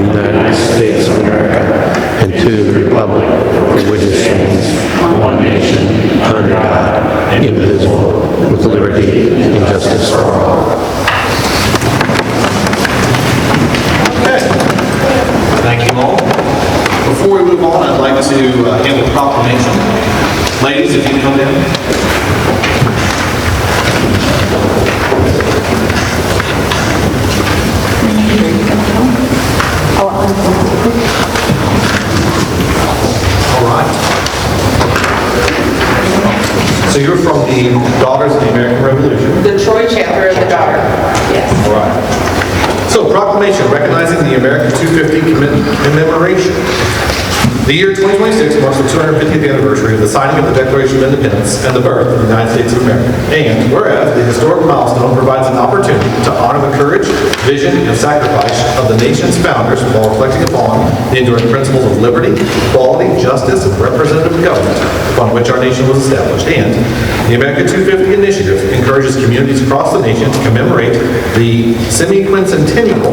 United States of America, and to the republic for which it stands, one nation, under God, indivisible, with liberty and justice for all. Okay. Thank you all. Before we move on, I'd like to handle proclamation. Ladies, if you come in. All right. So you're from the Daughters of the American Revolution? The Troy chapter of the Daughter, yes. All right. So proclamation recognizing the American 250 commemoration. The year 2026 marks the 250th anniversary of the signing of the Declaration of Independence and the birth of the United States of America. And whereas the historic milestone provides an opportunity to honor the courage, vision, and sacrifice of the nation's founders while reflecting upon the enduring principles of liberty, equality, justice, and representative government upon which our nation was established. And the America 250 initiative encourages communities across the nation to commemorate the semi-quincentennial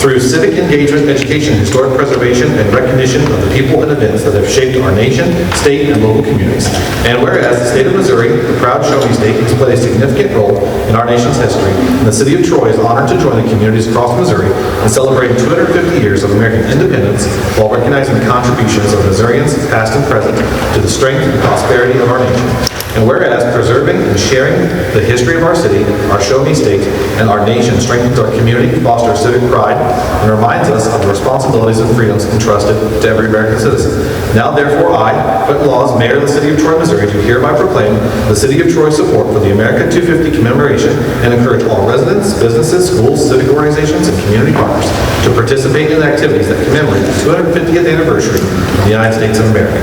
through civic engagement, education, historic preservation, and recognition of the people and events that have shaped our nation, state, and local communities. And whereas the state of Missouri, the proud Show-Me state, has played a significant role in our nation's history, and the city of Troy is honored to join the communities across Missouri in celebrating 250 years of American independence while recognizing the contributions of Missourians, past and present, to the strength and prosperity of our nation. And whereas preserving and sharing the history of our city, our Show-Me state, and our nation strengthens our community, fosters civic pride, and reminds us of the responsibilities and freedoms entrusted to every American citizen. Now, therefore, I, Quentin Laws, Mayor of the City of Troy, Missouri, do hereby proclaim the City of Troy's support for the America 250 commemoration and encourage all residents, businesses, schools, civic organizations, and community partners to participate in activities that commemorate the 250th anniversary of the United States of America.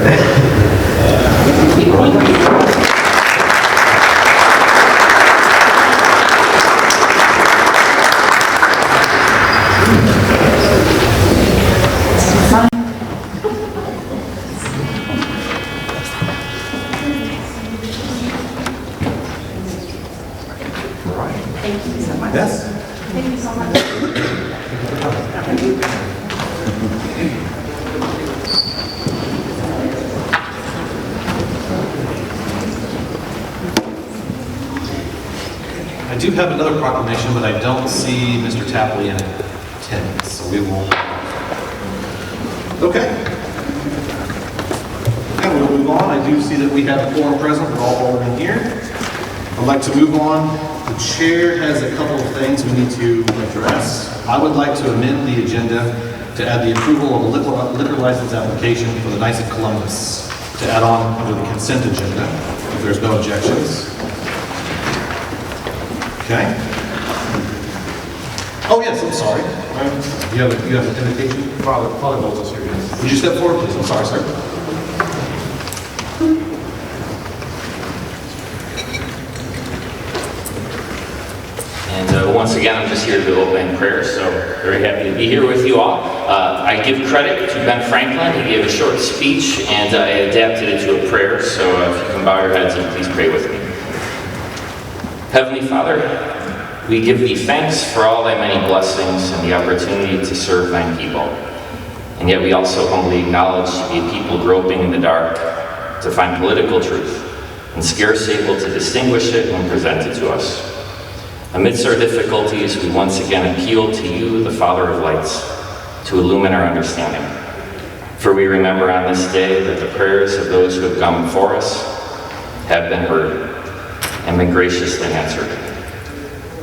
Thank you so much. Yes? Thank you so much. I do have another proclamation, but I don't see Mr. Tapley in attendance, so we will. Okay. And we'll move on. I do see that we have a quorum present. We're all in here. I'd like to move on. The chair has a couple of things we need to address. I would like to amend the agenda to add the approval of a liquor license application for the Knights of Columbus to add on under the consent agenda, if there's no objections. Okay. Oh, yes, I'm sorry. You have an invitation? Father Bowles is here, yes. Would you step forward, please? I'm sorry, sir. And once again, I'm just here to do opening prayer, so very happy to be here with you all. I give credit to Ben Franklin. He gave a short speech, and I adapted it to a prayer, so if you can bow your heads and please pray with me. Heavenly Father, we give thee thanks for all thy many blessings and the opportunity to serve thine people. And yet we also humbly acknowledge to be a people groping in the dark to find political truth and scarce able to distinguish it when presented to us. Amidst our difficulties, we once again appeal to you, the Father of lights, to illumine our understanding. For we remember on this day that the prayers of those who have gone before us have been heard and been graciously answered.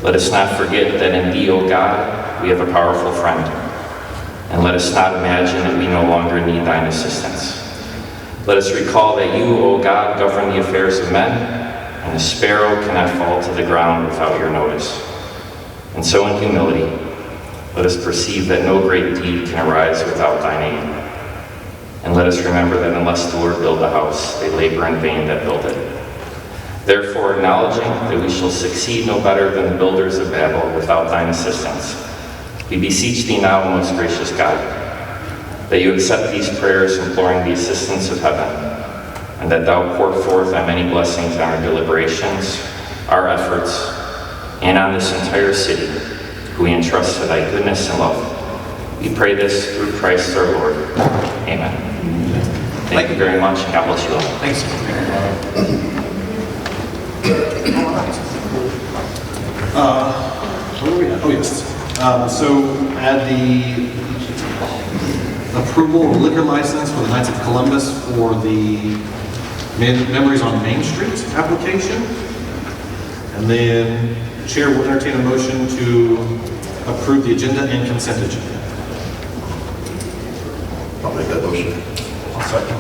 Let us not forget that in thee, O God, we have a powerful friend. And let us not imagine that we no longer need thine assistance. Let us recall that you, O God, govern the affairs of men, and a sparrow cannot fall to the ground without your notice. And so in humility, let us perceive that no great deed can arise without thine aid. And let us remember that unless the Lord build a house, they labor in vain that build it. Therefore, acknowledging that we shall succeed no better than the builders of Babel without thine assistance, we beseech thee now, most gracious God, that you accept these prayers imploring the assistance of heaven, and that thou pour forth thy many blessings on our deliberations, our efforts, and on this entire city, who we entrust to thy goodness and love. We pray this through Christ our Lord. Amen. Thank you very much, and God bless you all. Thanks. Where are we at? Oh, yes. So add the approval of liquor license for the Knights of Columbus for the Memories on Main Street application. And then the chair will entertain a motion to approve the agenda and consent agenda. I'll make that motion. I'll second. I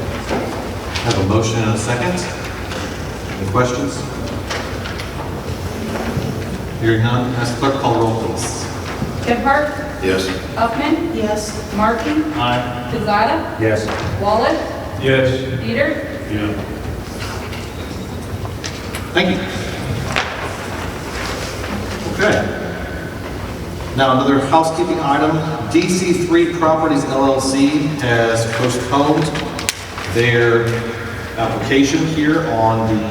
have a motion and a second. Any questions? Hearing none, ask the clerk to call the roll, please. Gebhardt? Yes. Huffman? Yes. Markey? Aye. Pizzata? Yes. Wallet? Yes. Peter? Yeah. Thank you. Okay. Now, another housekeeping item, DC3 Properties LLC has postponed their application here on the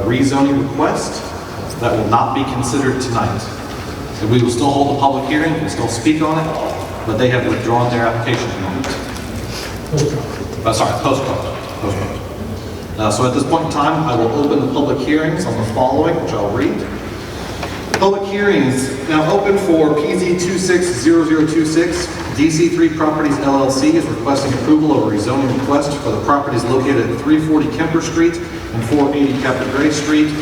rezoning request. That will not be considered tonight. So we will still hold a public hearing, we can still speak on it, but they have withdrawn their application at the moment. Postponed. So at this point in time, I will open the public hearings on the following, which I'll read. Public hearings now open for PZ 260026. DC3 Properties LLC is requesting approval of a rezoning request for the properties located at 340 Kemper Street and 480 Captain Gray Street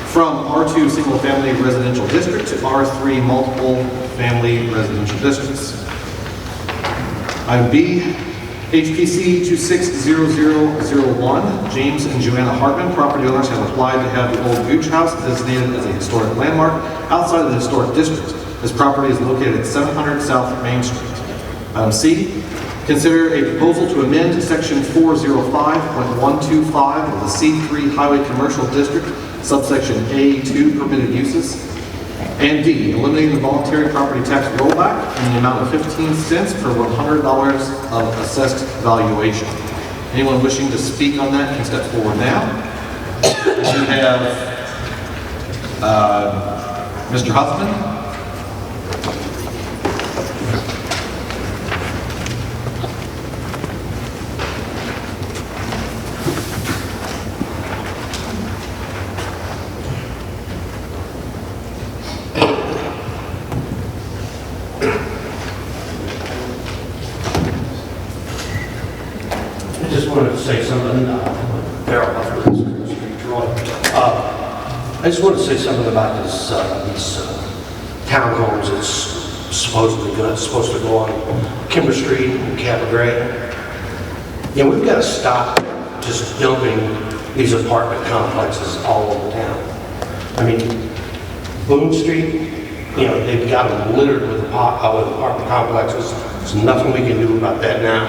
from R2 Single Family Residential District to R3 Multiple Family Residential Districts. Item B, HPC 260001, James and Joanna Hartman, property owners have applied to have the old Gooch House designated as a historic landmark outside of the historic district. This property is located at 700 South Main Street. Item C, consider a proposal to amend section 405.125 of the C3 Highway Commercial District, subsection A2, permitted uses. And D, eliminating the voluntary property tax rollback in the amount of 15 cents per $100 of assessed valuation. Anyone wishing to speak on that can step forward now. We have Mr. Huffman. I just wanted to say something, Darrell Huffman, Street, Troy. I just wanted to say something about these townhomes that's supposed to go on Kimber Street and Captain Gray. Yeah, we've got to stop just building these apartment complexes all over town. I mean, Boone Street, they've got them littered with apartment complexes. There's nothing we can do about that now.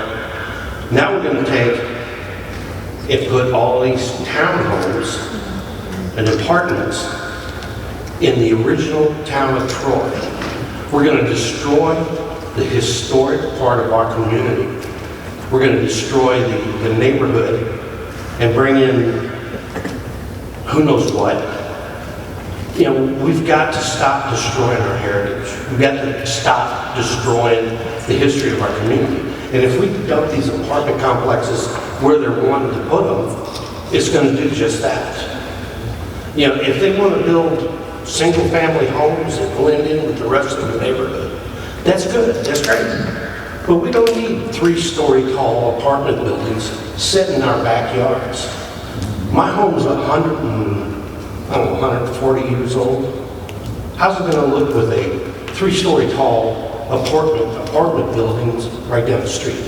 Now we're going to take and put all these townhomes and apartments in the original town of Troy. We're going to destroy the historic part of our community. We're going to destroy the neighborhood and bring in who knows what. We've got to stop destroying our heritage. We've got to stop destroying the history of our community. And if we dump these apartment complexes where they're wanting to put them, it's going to do just that. If they want to build single-family homes and blend in with the rest of the neighborhood, that's good, that's great. But we don't need 3-story tall apartment buildings sitting in our backyards. My home's 140 years old. How's it going to look with a 3-story tall apartment buildings right down the street?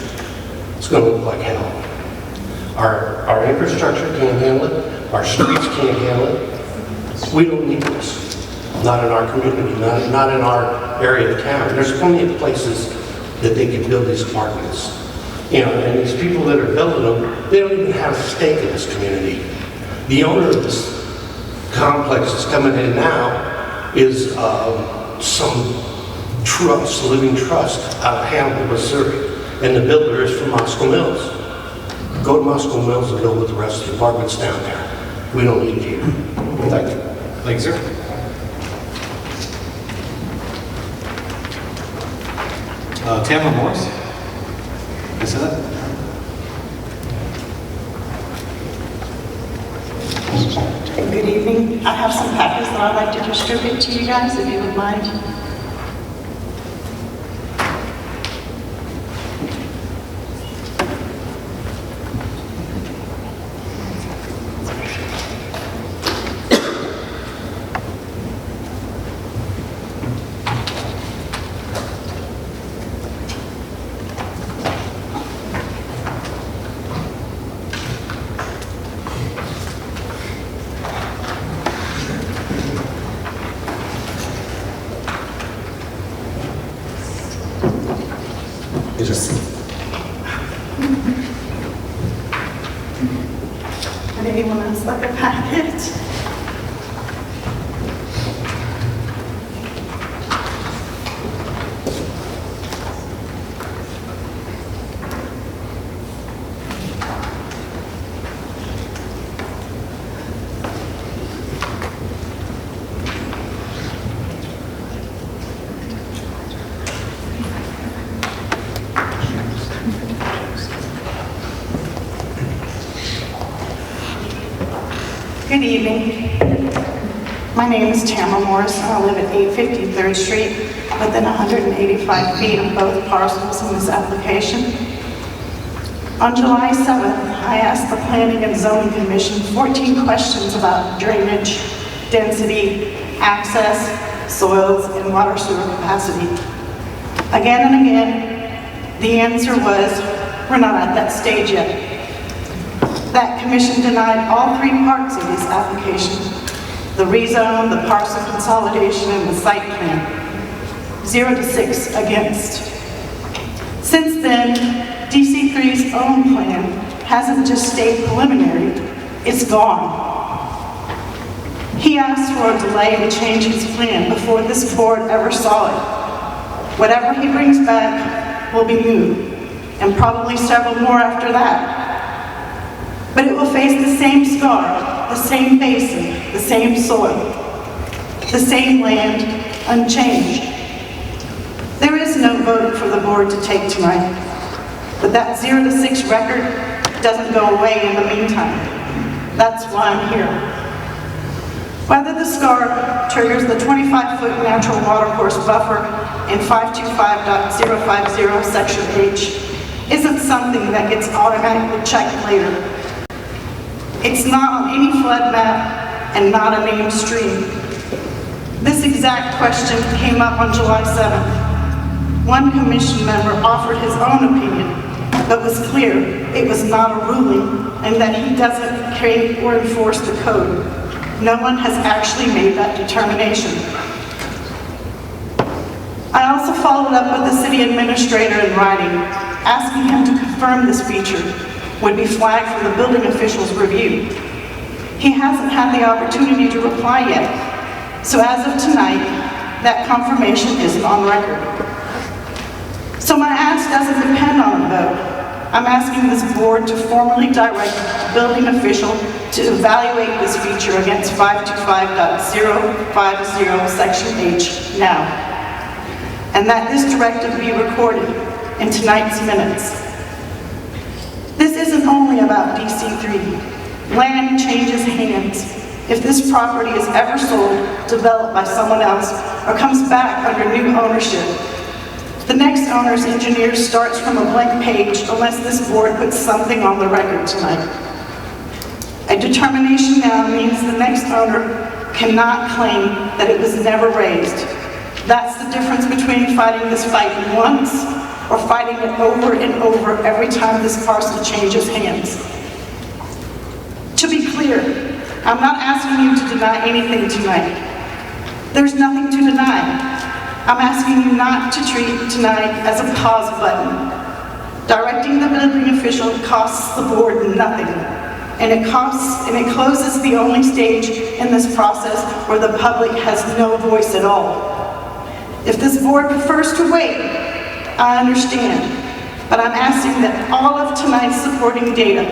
It's going to look like hell. Our infrastructure can't handle it. Our streets can't handle it. We don't need this. Not in our community, not in our area of town. There's plenty of places that they can build these apartments. And these people that are building them, they don't even have a stake in this community. The owner of this complex that's coming in now is some trust, living trust out of Hannibal, Missouri. And the builder is from Moscow Mills. Go to Moscow Mills and build with the rest of the apartments down there. We don't need it here. Thank you. Thank you, sir. Tamara Morris. I said that? Good evening. I have some packets that I'd like to distribute to you guys, if you would mind. Would anyone else like a packet? Good evening. My name is Tamara Morris, and I live at 850 3rd Street, within 185 feet of both parcels in this application. On July 7th, I asked the Planning and Zoning Commission 14 questions about drainage, density, access, soils, and water sewer capacity. Again and again, the answer was, we're not at that stage yet. That commission denied all three parts of this application: the rezone, the parcel consolidation, and the site plan. 0 to 6 against. Since then, DC3's own plan hasn't just stayed preliminary, it's gone. He asked for a delay to change his plan before this board ever saw it. Whatever he brings back will be new, and probably several more after that. But it will face the same scar, the same basin, the same soil, the same land, unchanged. There is no vote for the board to take tonight, but that 0 to 6 record doesn't go away in the meantime. That's why I'm here. Whether the scar triggers the 25-foot natural watercourse buffer in 525.050 section H isn't something that gets automatically checked later. It's not on any flood map and not a named stream. This exact question came up on July 7th. One commission member offered his own opinion, but was clear it was not a ruling and that he doesn't create or enforce the code. No one has actually made that determination. I also followed up with the city administrator in writing, asking him to confirm this feature would be flagged for the building official's review. He hasn't had the opportunity to reply yet, so as of tonight, that confirmation isn't on record. So my ask doesn't depend on a vote. I'm asking this board to formally direct the building official to evaluate this feature against 525.050 section H now, and that this directive be recorded in tonight's minutes. This isn't only about DC3. Land changes hands. If this property is ever sold, developed by someone else, or comes back under new ownership, the next owner's engineer starts from a blank page unless this board puts something on the record tonight. A determination now means the next owner cannot claim that it was never raised. That's the difference between fighting this fight once or fighting it over and over every time this parcel changes hands. To be clear, I'm not asking you to deny anything tonight. There's nothing to deny. I'm asking you not to treat tonight as a pause button. Directing the building official costs the board nothing, and it closes the only stage in this process where the public has no voice at all. If this board prefers to wait, I understand, but I'm asking that all of tonight's supporting data,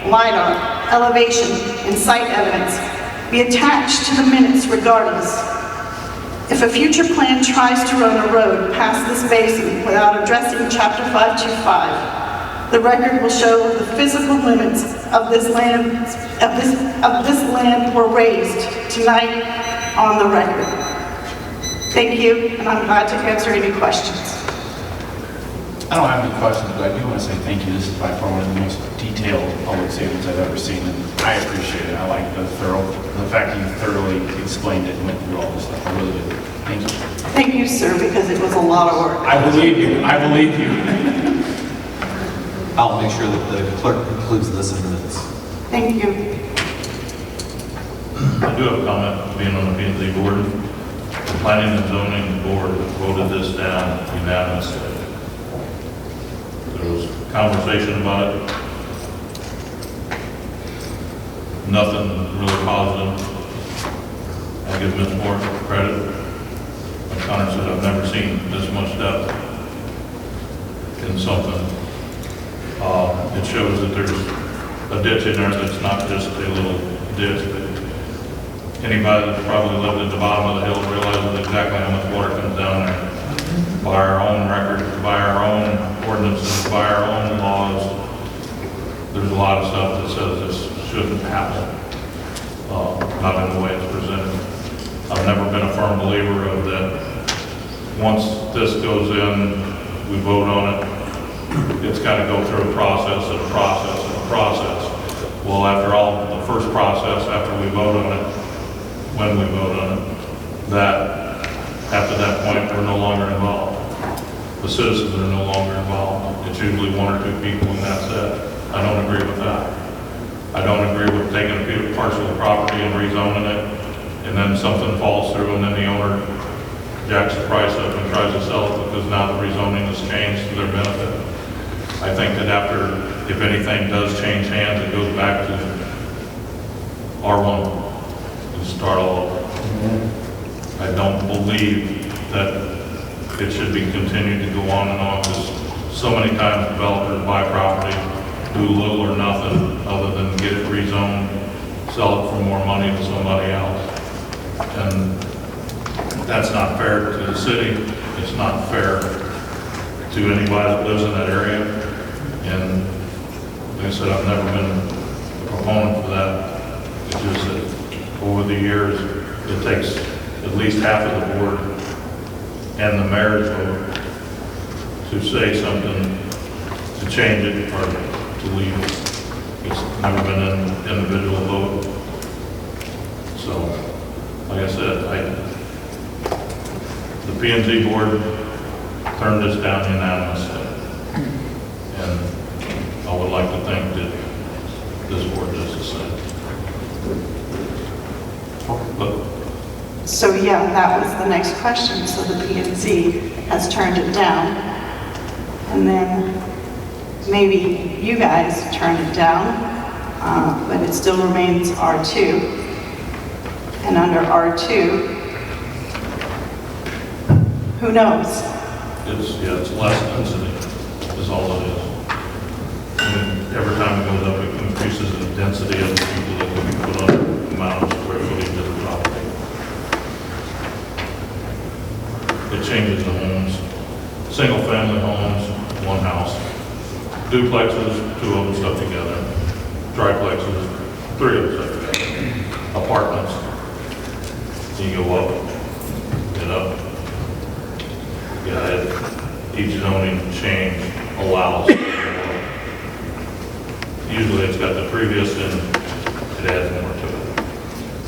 LiDAR, elevation, and site evidence be attached to the minutes regardless. If a future plan tries to run a road past this basin without addressing Chapter 525, the record will show the physical limits of this land were raised tonight on the record. Thank you, and I'm glad to answer any questions. I don't have any questions, but I do want to say thank you. This is by far one of the most detailed public statements I've ever seen, and I appreciate it. I like the fact that you thoroughly explained it and went through all this stuff. I really did. Thank you. Thank you, sir, because it was a lot of work. I believe you. I believe you. I'll make sure that the clerk includes this in the minutes. Thank you. I do have a comment, being on the P&Z board. The Planning and Zoning Board voted this down unanimously. There was conversation about it. Nothing really positive. I give Ms. Moore credit. Like Connor said, I've never seen this much depth in something. It shows that there's a ditch in there that's not just a little ditch, but anybody that's probably lived at the bottom of the hill realizes exactly how much water comes down there. By our own records, by our own ordinances, by our own laws, there's a lot of stuff that says this shouldn't happen, not in the way it's presented. I've never been a firm believer of that. Once this goes in, we vote on it, it's got to go through a process and a process and a process. Well, after all, the first process, after we vote on it, when we vote on it, that after that point, we're no longer involved. The citizens are no longer involved. It's usually one or two people, and that's it. I don't agree with that. I don't agree with taking a parcel of property and rezoning it, and then something falls through, and then the owner jacks the price up and tries to sell it because now the rezoning has changed to their benefit. I think that after, if anything does change hands, it goes back to R1 and start all over. I don't believe that it should be continued to go on and on, because so many times developers buy property, do little or nothing other than get it rezoned, sell it for more money to somebody else. And that's not fair to the city. It's not fair to anybody that lives in that area. And like I said, I've never been a proponent for that. It's just that over the years, it takes at least half of the board and the mayor's vote to say something, to change it or to leave it. It's never been an individual vote. So, like I said, the P&Z board turned this down unanimously. And I would like to think that this board does the same. But So yeah, that was the next question. So the P&Z has turned it down. And then maybe you guys turned it down, but it still remains R2. And under R2, who knows? it's less density is all it is. And every time it goes up, it increases the density of the people that can be put on the amount of square footage of the property. It changes the homes. Single family homes, one house. Duplexes, two of them stuck together. Triplexes, three of them stuck together. Apartments, you go up, get up. Yeah, each zoning change allows. Usually it's got the previous and it adds more to it.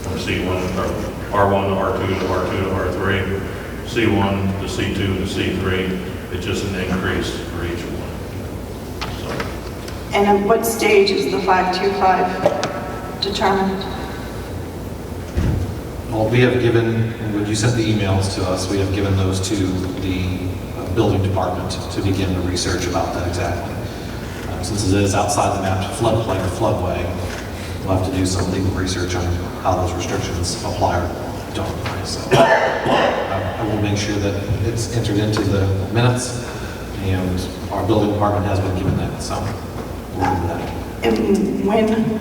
From C1, or R1 to R2 to R2 to R3, C1 to C2 to C3, it's just an increase for each one. So, And at what stage is the 525 determined? Well, we have given, when you sent the emails to us, we have given those to the building department to begin the research about that exactly. Since it is outside the mapped floodplain or floodway, we'll have to do some legal research on how those restrictions apply or don't apply. So I will make sure that it's entered into the minutes, and our building department has been given that, so we'll do that. And when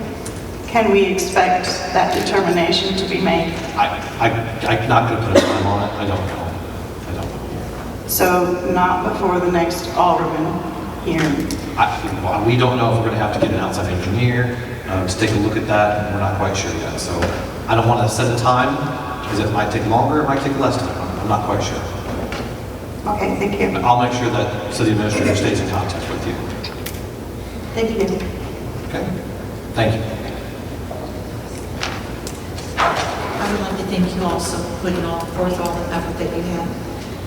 can we expect that determination to be made? I'm not going to put a time on it. I don't know. So not before the next Alderman hearing? Well, we don't know if we're going to have to get an outside engineer to take a look at that, and we're not quite sure yet. So I don't want to set a time, because it might take longer, it might take less time. I'm not quite sure. Okay, thank you. I'll make sure that city administrator stays in contact with you. Thank you. Okay? Thank you. I would like to thank you also for putting forth all the effort that you have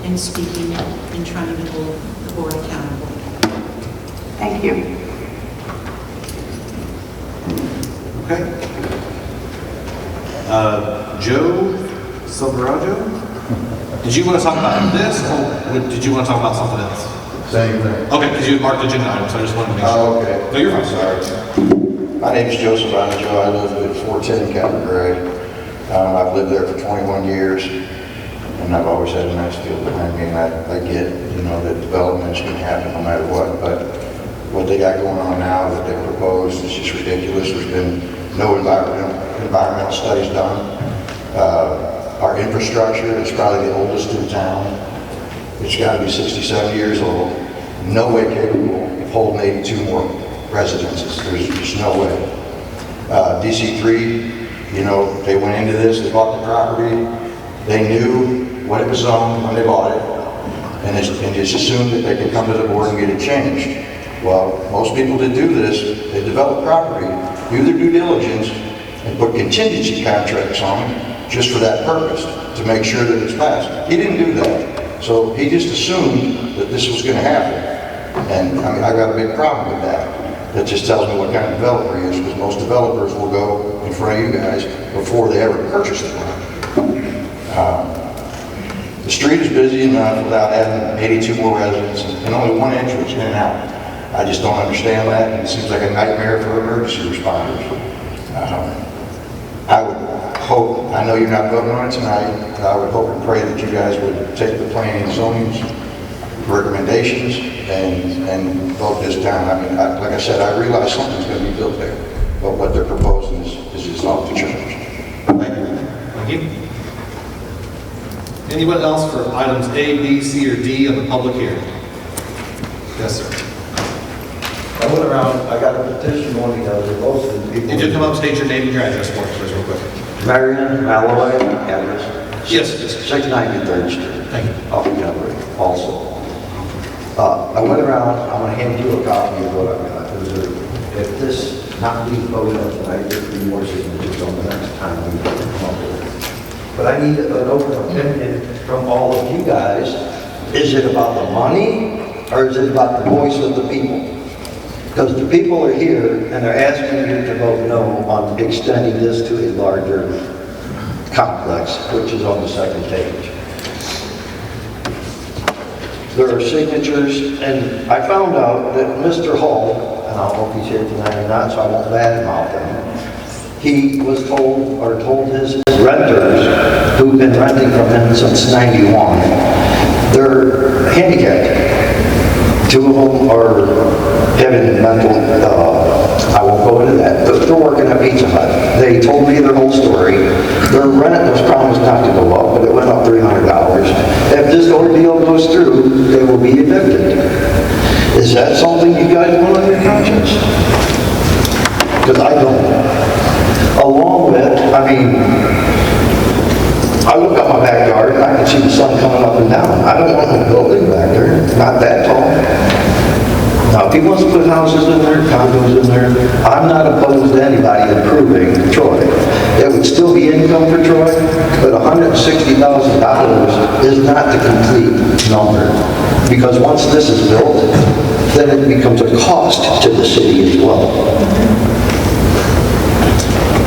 in speaking and trying to hold the board accountable. Thank you. Okay. Joe Silveraggio? Did you want to talk about this, or did you want to talk about something else? Same thing. Okay, because you marked agenda items, so I just wanted to make sure. Oh, okay. No, you're fine. Sorry. My name is Joseph Anajo. I live at 410 County Grade. I've lived there for 21 years, and I've always had a nice field behind me, and I get, that development is going to happen no matter what, but what they got going on now that they proposed is just ridiculous. There's been no environmental studies done. Our infrastructure is probably the oldest in town. It's got to be 67 years old. No way capable of holding 82 more residences. There's just no way. DC3, they went into this, they bought the property, they knew what it was on when they bought it, and just assumed that they could come to the board and get it changed. Well, most people that do this, they develop property, do their due diligence, and put contingency contracts on it just for that purpose, to make sure that it's passed. He didn't do that. So he just assumed that this was going to happen. And I mean, I got a big problem with that. That just tells me what kind of developer he is, because most developers will go in front of you guys before they ever purchase the property. The street is busy enough without having 82 more residents and only one entrance in and out. I just don't understand that, and it seems like a nightmare for emergency responders. I would hope, I know you're not voting on it tonight, but I would hope and pray that you guys would take the planning and zoning recommendations and vote this down. I mean, like I said, I realize something's going to be built there, but what they're proposing is just off the charts. Thank you. Thank you. Anyone else for items A, B, C, or D on the public hearing? Yes, sir. I went around, I got a petition one together, most of the people. Did you come up, state your name and your address for us, please, real quick? Marion Malloy, address. Yes. 693rd Street. Thank you. Off the gallery, also. I went around, I'm going to hand you a copy of what I've got. If this not being voted on tonight, there'll be more signatures on the next time we come up with it. But I need an open opinion from all of you guys. Is it about the money, or is it about the voice of the people? Because the people are here, and they're asking you to vote no on extending this to a larger complex, which is on the second page. There are signatures, and I found out that Mr. Hall, and I don't know if he's here tonight or not, so I won't badmouth him, he was told his renters, who've been renting from him since '91, they're handicapped. Two of them are having mental, I won't go into that, but they're working at Pizza Hut. They told me their whole story. Their rent was promised not to go up, but it went up $300. If this ordeal goes through, they will be evicted. Is that something you guys want on your conscience? Because I don't. Along with, I look at my backyard and I can see the sun coming up and down. I don't want no building back there, not that tall. Now, if he wants to put houses in there, condos in there, I'm not opposed to anybody improving Troy. It would still be income for Troy, but $160,000 is not the complete number. Because once this is built, then it becomes a cost to the city as well,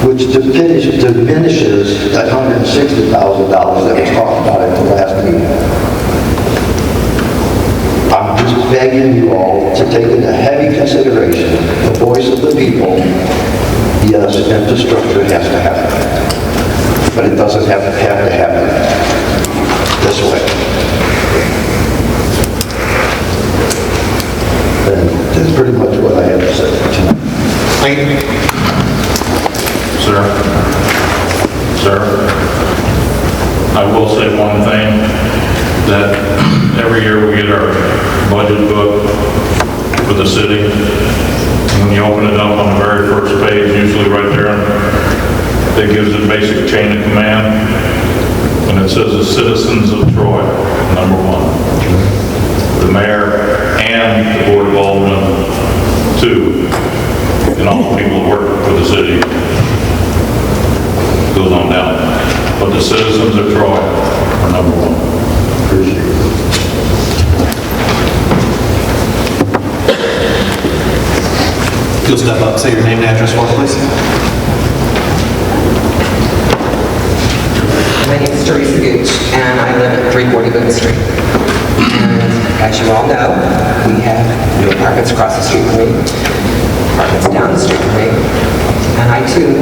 which diminishes that $160,000 that was talked about at the last meeting. I'm just begging you all to take into heavy consideration the voice of the people. Yes, infrastructure has to happen, but it doesn't have to happen this way. And that's pretty much what I have to say tonight. Thank you. the city. When you open it up on the very first page, usually right there, it gives it basic chain of command. And it says the citizens of Troy, number one. The mayor and the board of aldermen, two. And all the people that work for the city. Goes on down. But the citizens of Troy are number one. Appreciate it. If you'll step up, say your name and address for us, please. My name is Teresa Gooch, and I live at 340 Boone Street. And as you all know, we have new apartments across the street from me, apartments down the street from me, and I too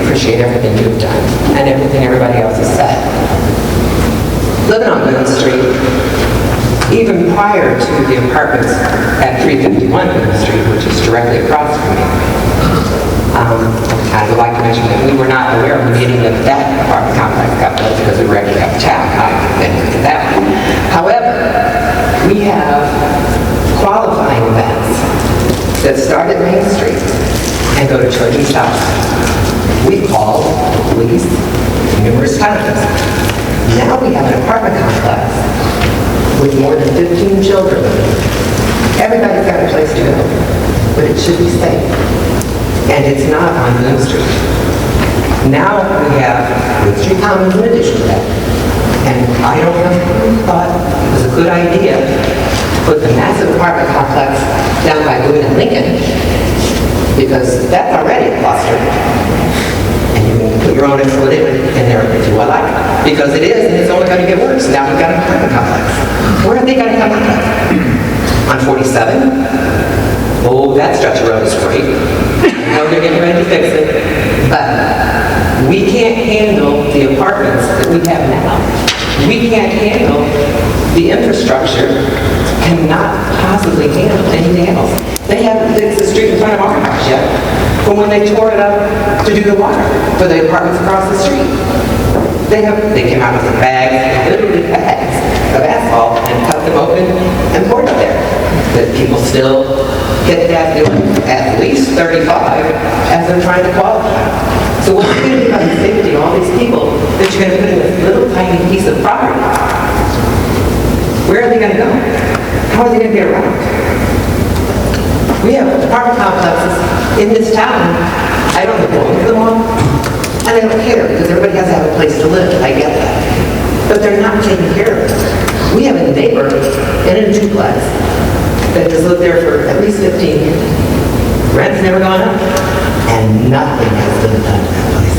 appreciate everything you've done and everything everybody else has said. Living on Boone Street, even prior to the apartments at 351 Boone Street, which is directly across from me, I would like to mention that we were not aware of the meeting that that apartment complex got built because we were already out of town. I didn't get that one. However, we have qualifying events that start at Main Street and go to Children's House. We called the police numerous times. Now we have an apartment complex with more than 15 children. Everybody's got a place to go, but it should be safe. And it's not on Boone Street. Now we have Boone Street Commons in addition to that. And I don't know who thought it was a good idea to put the massive apartment complex down by Boone and Lincoln, because that's already a cluster. And you can put your own explanation in there if you would like, because it is, and it's only going to get worse. Now we've got an apartment complex. Where are they going to come out of? On 47? Oh, that stretch of road is great. Now they're getting ready to fix it. But we can't handle the apartments that we have now. We can't handle the infrastructure, cannot possibly handle anything else. They haven't fixed the street in front of our house yet from when they tore it up to do the water for the apartments across the street. They came out with the bags, literally bags of asphalt, and cut them open and poured it there. But people still get that doing at least 35 as they're trying to qualify. So what's going to do about the safety of all these people that you're going to put in this little tiny piece of property? Where are they going to go? How are they going to get around? We have apartment complexes in this town. I don't belong to them all. And I don't care, because everybody has to have a place to live. I get that. But they're not taking care of it. We have a neighbor in a duplex that has lived there for at least 15 years. Rent's never gone up, and nothing has been done to that place.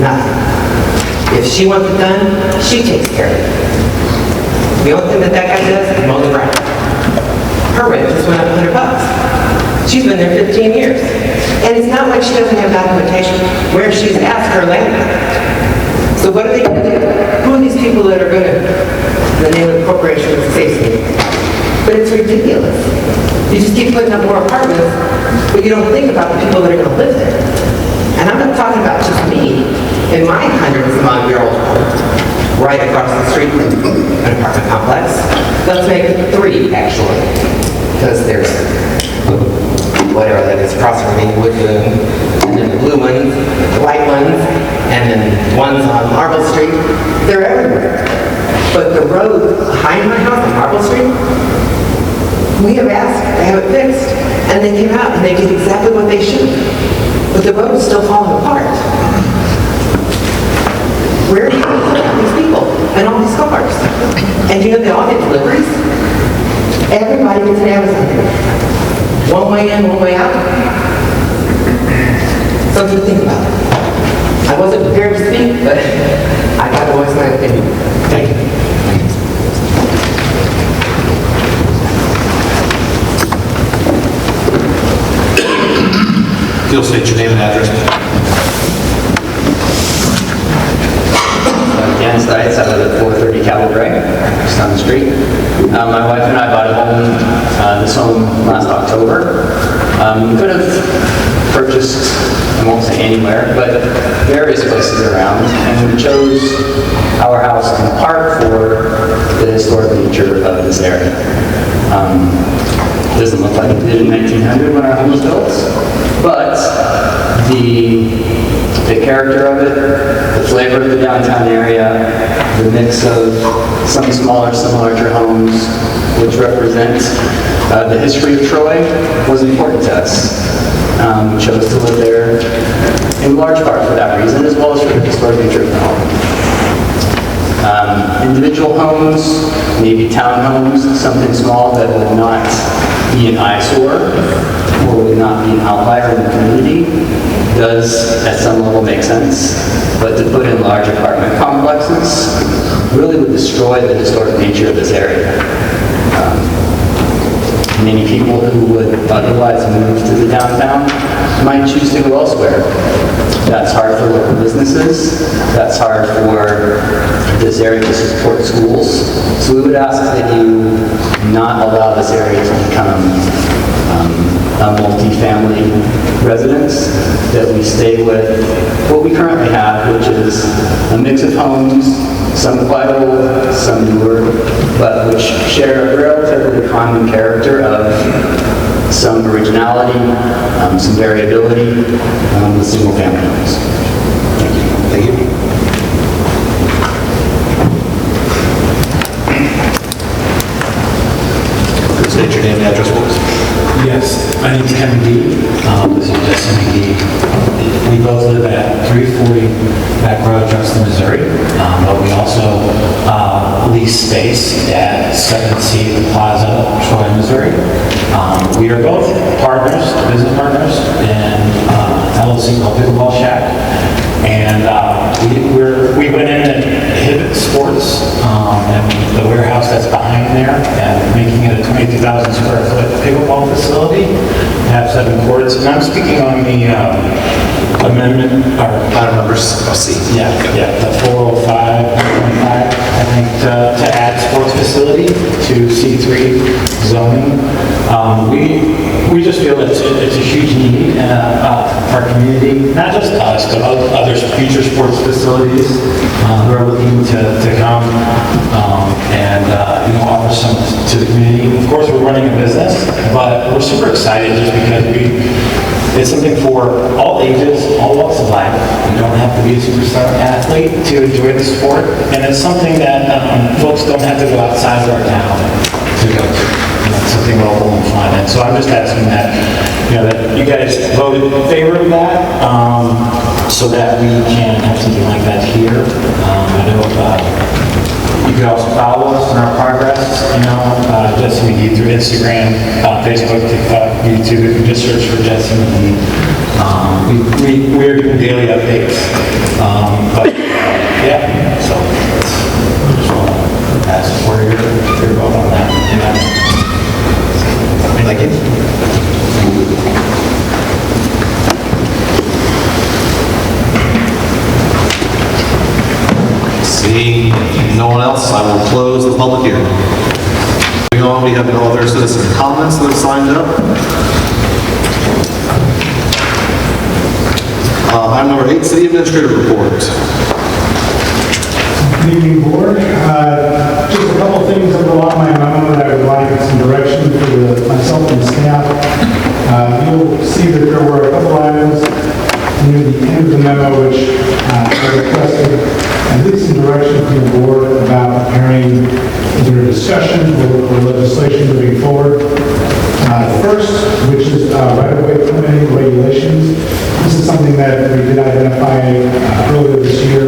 Nothing. If she wants it done, she takes care of it. The only thing that guy does is mow the ground. Her rent just went up $100. She's been there 15 years. And it's not like she doesn't have documentation where she's asked her landlord. So what are they going to do? Who are these people that are going to, the name of the corporation is safety? But it's ridiculous. You just keep putting up more apartments, but you don't think about the people that are going to live there. And I'm not talking about just me in my 100-some-odd-year-old home, right across the street from an apartment complex. Let's make it 3, actually, because there's whatever that is across from me, wood boom, and then the blue ones, the white ones, and then ones on Marble Street. They're everywhere. But the road behind my house on Marble Street, we have asked to have it fixed, and they came out and they did exactly what they should. But the road is still falling apart. Where do you put all these people and all these cars? And you know they all get deliveries? Everybody gets an Amazon. One way in, one way out. Something to think about. I wasn't prepared to speak, but I got to voice my opinion. Thank you. You'll state your name and address. Dan Stites, I live at 430 Cabell Drive, just on the street. My wife and I bought a home, this home last October. We could have purchased, I won't say anywhere, but various places around, and we chose our house in part for the historic nature of this area. doesn't look like it did in 1900 when our home was built, but the character of it, the flavor of the downtown area, the mix of some smaller, some larger homes, which represent the history of Troy, was important to us. We chose to live there in large part for that reason, as well as for the historic nature of the home. Individual homes, maybe townhomes, something small that would not be an eyesore or would not be an outlier in the community, does at some level make sense. But to put in large apartment complexes really would destroy the historic nature of this area. Many people who would otherwise move to the downtown might choose to go elsewhere. That's hard for local businesses. That's hard for this area to support schools. So we would ask that you not allow this area to become a multi-family residence, that we stay with what we currently have, which is a mix of homes, some quite old, some newer, but which share a relatively common character of some originality, some variability with single-family homes. Thank you. Please state your name and address, please. Yes, my name is Kevin D. This is Justin McGee. We both live at 340 Back Road, Justin, Missouri, but we also lease space at 7C Plaza, Troy, Missouri. We are both partners, business partners, in LLC called Pickleball Shack, and we went in and hit sports and the warehouse that's behind there, and making it a 22,000 square foot pickleball facility, have 7 courts. And I'm speaking on the amendment, or Item number C. yeah, the 405, I think, to add sports facility to C3 zoning. We just feel it's a huge need in our community, not just us, but other future sports facilities who are looking to come and offer some to the community. Of course, we're running a business, but we're super excited just because it's something for all ages, all walks of life. You don't have to be a superstar athlete to enjoy the sport, and it's something that folks don't have to go outside of our town to go to. It's something local and fun. And so I'm just asking that, that you guys vote in favor of that, so that we can have something like that here. I know you can also follow us in our progress, Jesse McGee through Instagram, Facebook, TikTok, YouTube. You can just search for Jesse McGee. We are doing daily updates. But yeah, so I just want to ask for your vote on that. Thank you. Seeing no one else, I will close the public hearing. Moving on, we have no other citizen comments that have signed up. Item number 8, City Administrator Report. Good evening, Board. Just a couple things that were on my memo that I would like some direction for myself and staff. You'll see that there were a couple items near the end of the memo which I requested at least some direction from the Board about preparing either discussions or legislation moving forward. First, which is right-of-way permitting regulations. This is something that we did identify earlier this year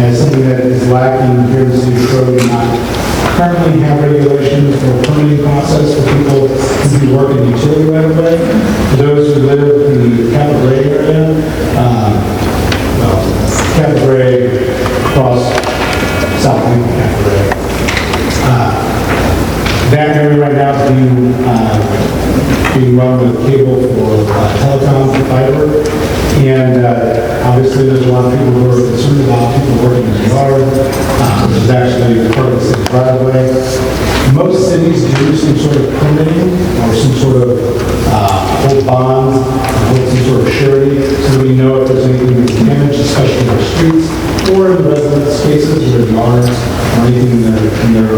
as something that is lacking here in the city of Troy. We not currently have regulations for permitting process for people who work in utility right-of-way. For those who live in the Capital Gray area, Capital Gray across South Lake, Capital Gray. That area right now is being run with cable for telecom and fiber. And obviously there's a lot of people who are concerned about people working in the yard. This is actually part of the city's right of way. Most cities do some sort of permitting or some sort of hold bonds, hold some sort of surety, so we know if there's anything that's damaged, especially in our streets or in the resident spaces, their yards, or anything in their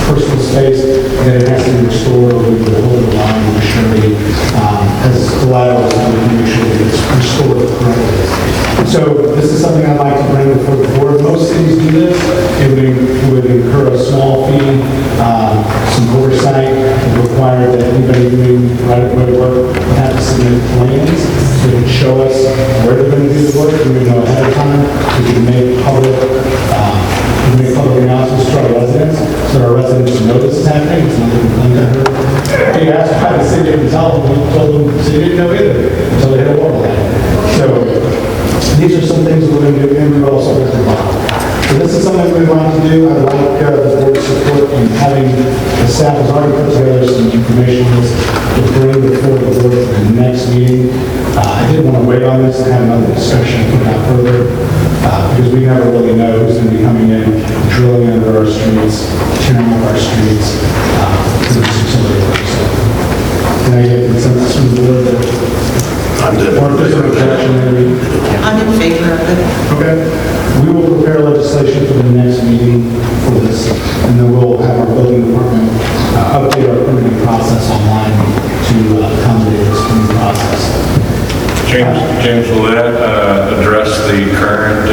personal space, that it has to be restored or we will hold the line and surety as collateral so we can make sure that it's restored correctly. So this is something I'd like to bring before the board. Most cities do this. It would incur a small fee, some oversight. It required that anybody doing right-of-way work would have to submit plans so they could show us where they're going to do the work. We would know ahead of time. We could make public announcements to our residents so our residents know this is happening. It's not a complaint I heard. They asked why the city didn't tell them. We told them the city didn't know either until they had a water line. So these are some things we're going to do, and we're also going to buy. So this is something we want to do. I'd like the board's support in having the staff has already put together some information list to bring before the board for the next meeting. I didn't want to wait on this and have another discussion put out further because we never really know who's going to be coming in, drilling under our streets, tearing up our streets, to do some sort of work. So can I get consensus from the board that I'm in favor of it. Okay. We will prepare legislation for the next meeting for this, and then we'll have our building department update our permitting process online to accommodate this permitting process. James, will that address the current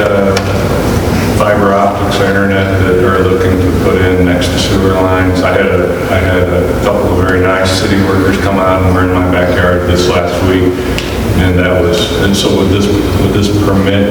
fiber optics internet that they're looking to put in next to sewer lines? I had a couple of very nice city workers come out and were in my backyard this last week. And so would this permit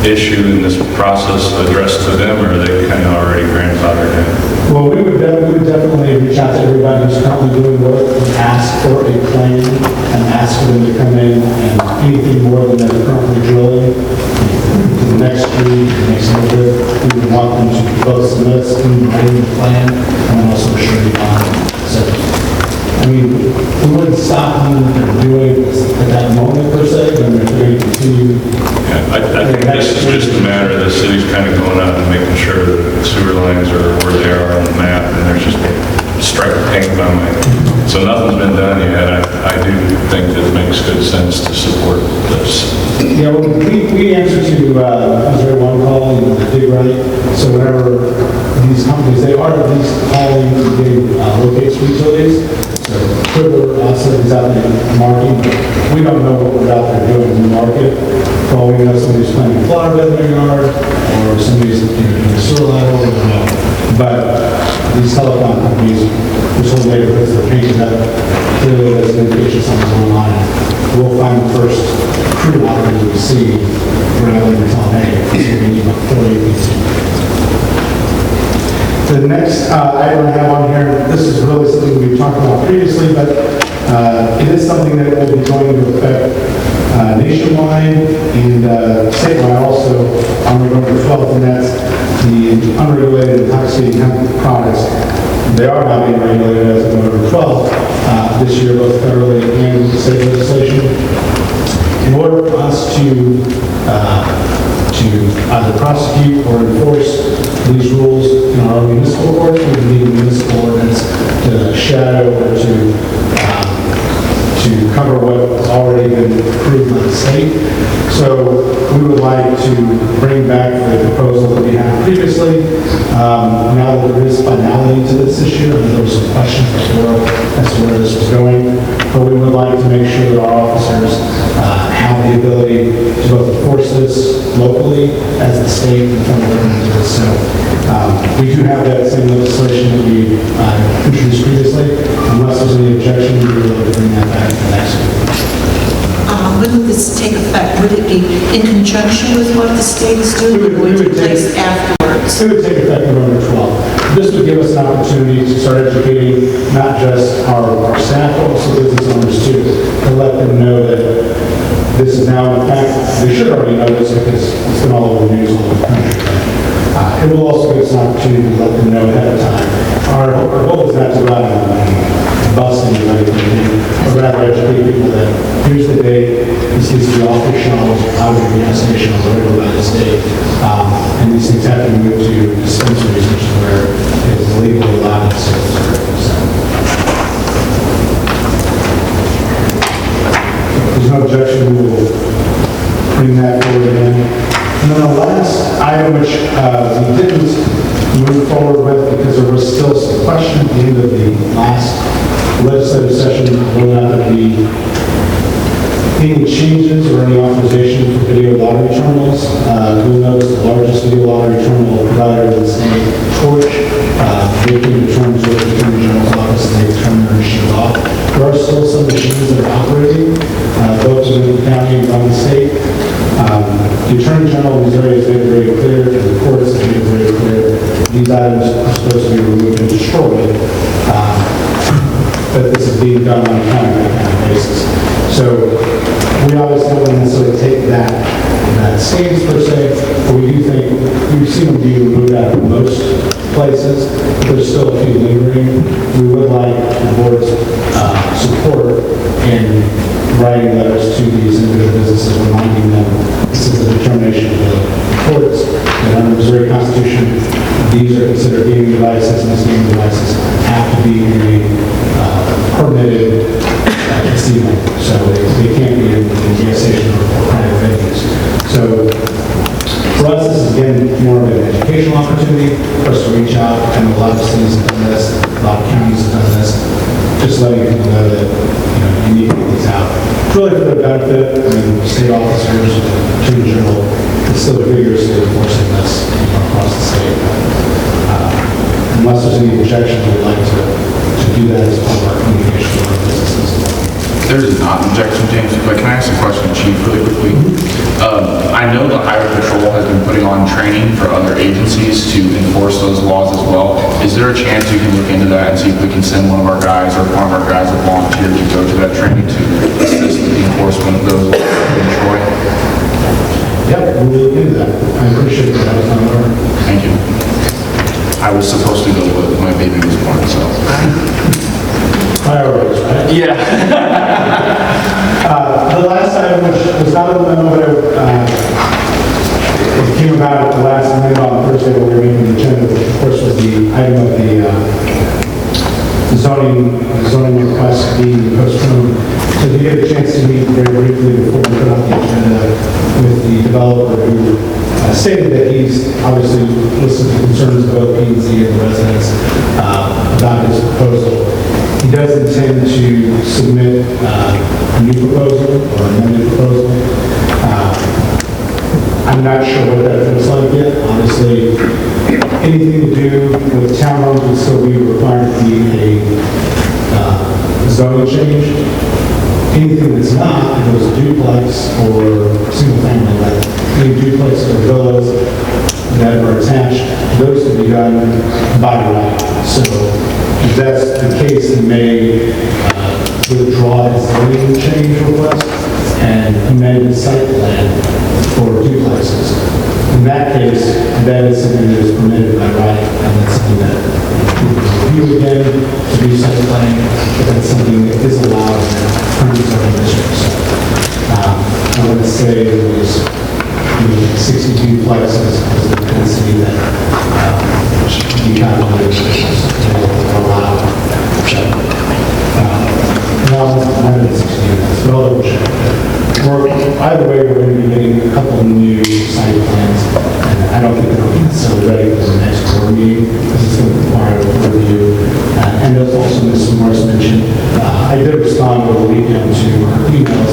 issue in this process addressed to them, or are they kind of already grandfathered in? Well, we would definitely reach out to everybody who's currently doing work and ask for a plan and ask for them to come in and anything more than they're currently drilling to the next street, the next neighborhood. We would want them to both submit us in writing the plan and then also a surety bond. So, I mean, we wouldn't stop them from doing this at that moment per se, but they're going to continue. Yeah, I think this is just a matter of the city's kind of going out and making sure that sewer lines are where they are on the map, and there's just stripe of paint by my. So nothing's been done yet. I do think that it makes good sense to support this. Yeah, well, we answer to Missouri One Call, the dig right. So whenever these companies, they are at least calling to locate street utilities. So Quiver also is out there marking, but we don't know what we're out there doing in the market. For all we know, somebody's planting a flower bed in their yard, or somebody's doing a sewer line, we don't know. But these telecom companies, this whole neighborhoods, they're painting up, clearly there's an indication something's going on. We'll find the first crew out there that we see, we're going to tell them, hey, this is going to need about 40 people. The next item I have on here, this is really something we've talked about previously, but it is something that will be going into effect nationwide and statewide also on November 12th, and that's the unregulated intoxicating hemp products. They are now being regulated as of November 12th this year, both federally and state legislation. In order for us to either prosecute or enforce these rules in our own municipal courts, we need a municipal ordinance to shadow or to cover what's already been approved by the state. So we would like to bring back the proposal that we had previously. Now that there is finality to this issue, and there were some questions before as to where this was going, but we would like to make sure that our officers have the ability to both enforce this locally as the state and federal government does. So we do have that same legislation that we introduced previously. Unless there's any objection, we would like to bring that back to the next week. When would this take effect? Would it be in conjunction with what the state is doing, or would it take place afterwards? It would take effect November 12th. This would give us an opportunity to start educating not just our staff, but also business owners too, to let them know that this is now, in fact, they should already know this because it's been all over the news all over the country. It will also give us an opportunity to let them know ahead of time. Our goal is not to run bust anybody, but rather educate people that here's the date, this needs to be off the shelves, out of the gas station, or whatever by this date. And these things have to be moved to dispensaries, which is where it is legally allowed to sell. There's no objection, we will bring that forward again. And then the last item, which we didn't move forward with because there was still some question at the end of the last legislative session will not be any changes or any authorization for video lottery terminals. You'll notice the largest video lottery terminal provider is Torch. They came to terms with the Attorney General's office and they turned their machines off. There are still some machines that are operating, both within the county and around the state. The Attorney General of Missouri has made it very clear, and the courts have made it very clear, these items are supposed to be removed and destroyed. That this is being done on a county-by-county basis. So we obviously don't necessarily take that stance per se, but we do think we've seen them be removed out of most places. There's still a few lingering. We would like the board's support in writing letters to these individual businesses, reminding them this is the determination of the courts, that under the Missouri Constitution, these are considered gaming devices, and these gaming devices have to be in a permitted casino, so they can't be in gas station or private venues. So for us, this is again more of an educational opportunity for us to reach out. I know a lot of cities have done this, a lot of counties have done this, just letting people know that you need to get these out. It's really for their benefit. I mean, state officers, Attorney General, is still vigorously enforcing this across the state. Unless there's any objections, we'd like to do that as part of our communication with our businesses. There's not an objection, James, but can I ask a question, Chief, really quickly? I know the Highway Patrol has been putting on training for other agencies to enforce those laws as well. Is there a chance you can look into that and see if we can send one of our guys or one of our guys that volunteer to go to that training to assist with the enforcement of those laws in Troy? Yep, we'll do that. I appreciate that. That was my order. Thank you. I was supposed to go, but my baby was born, so. Priorities, right? Yeah. The last item, which was not on the memo, but it came about at the last minute on Thursday when we were making the agenda, which of course was the item of the zoning request being postponed. So if you get a chance to meet very briefly before we put out the agenda with the developer who stated that he's obviously listened to concerns of both P&Z and the residents about his proposal. He does intend to submit a new proposal or an amended proposal. I'm not sure what that looks like yet. Honestly, anything to do with townhomes would still be required to be a zoning change. Anything that's not, if it was a duplex or single family, like any duplex or villas that are attached, those can be done by right. So if that's the case, he may withdraw his zoning change request and amend the site plan for duplexes. In that case, that is something that is permitted by right, and that's something that we can review again to do site planning, but that's something that is allowed in the current zoning district. So I want to say it was 60 duplexes as a density that you kind of allowed. No, 160 units, but I'll double check. Either way, we're going to be getting a couple of new site plans, and I don't think they'll be necessarily ready for the next board meeting, because it's going to require a review. And as also Ms. Morris mentioned, I did respond over the weekend to her emails.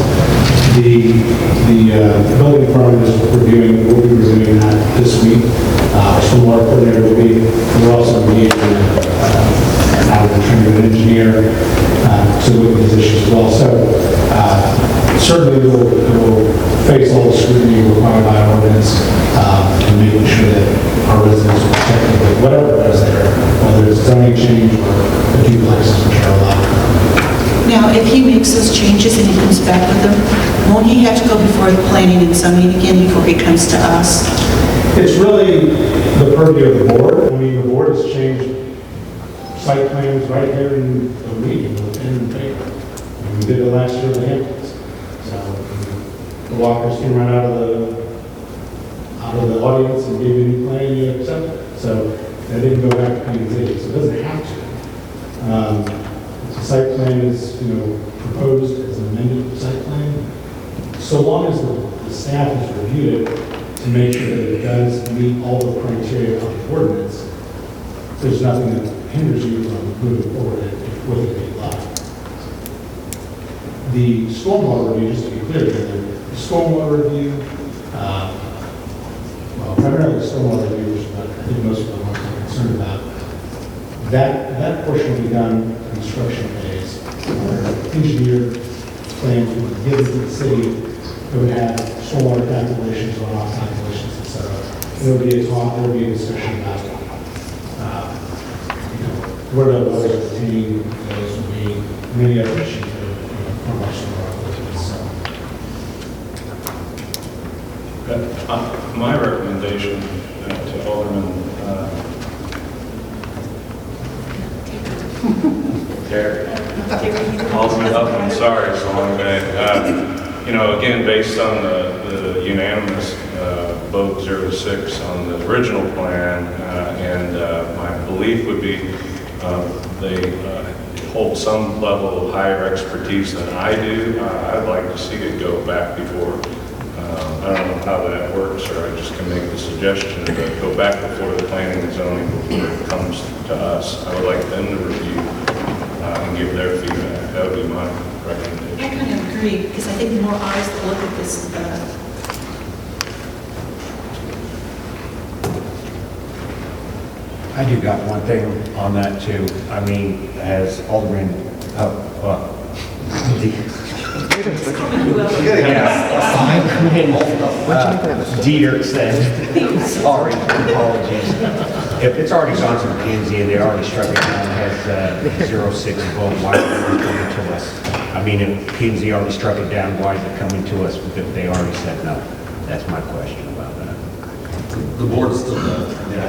The building department is reviewing, will be reviewing that this week. Our stormwater coordinator will be, we're also engaging out of the training of an engineer to look at these issues as well. So certainly it will face all the scrutiny required by our ordinance and making sure that our residents are protected with whatever is there, whether it's zoning change or the duplexes which are allowed. Now, if he makes those changes and he comes back with them, won't he have to go before the planning and zoning again before he comes to us? It's really the purview of the board. I mean, the board has changed site plans right here in the meeting with pen and paper. And we did it last year with the Hamptons. So the walkers came right out of the audience and gave you a new plan and you accept it. So that didn't go back to P&Z. So it doesn't have to. The site plan is, proposed as an amended site plan. So long as the staff has reviewed it to make sure that it does meet all the criteria of the ordinance, there's nothing that hinders you from moving forward with it being live. The stormwater review, just to be clear, the stormwater review, well, primarily stormwater reviews, but I think most of the ones I'm concerned about, that portion will be done construction phase, where engineered plans will be given to the city. It would have stormwater calculations, runoff calculations, et cetera. There will be a talk, there will be a discussion about, where the water is obtained, those will be many other issues that are from our stormwater. So. My recommendation to Alderman Alderman Huffman, sorry, it's a long day. Again, based on the unanimous vote 0-6 on the original plan, and my belief would be they hold some level of higher expertise than I do. I'd like to see it go back before. I don't know how that works, or I just can make the suggestion that go back before the planning and zoning before it comes to us. I would like them to review and give their feedback. That would be my recommendation. I kind of agree, because I think the more eyes that look at this, the better. I do got one thing on that too. I mean, as Alderman, Dieter said, sorry, apologies. If it's already gone to the P&Z and they already struck it down, has 0-6 vote, why is it coming to us? I mean, if P&Z already struck it down, why is it coming to us if they already said no? That's my question about that. The board is still the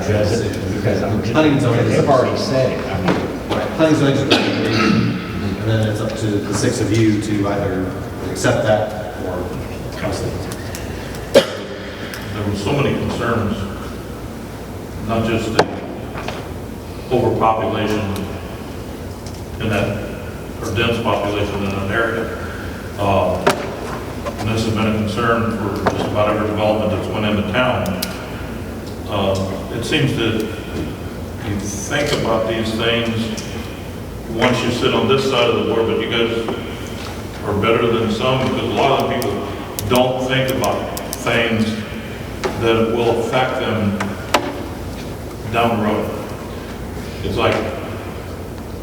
Does it? Because Planning and zoning. they've already said it. I mean, Right, planning and zoning is a recommendation, and then it's up to the 6 of you to either accept that or cancel it. There were so many concerns, not just the overpopulation in that, or dense population in an area. And this has been a concern for just about every development that's went into town. It seems that you think about these things once you sit on this side of the board, but you guys are better than some, because a lot of the people don't think about things that will affect them down the road. It's like,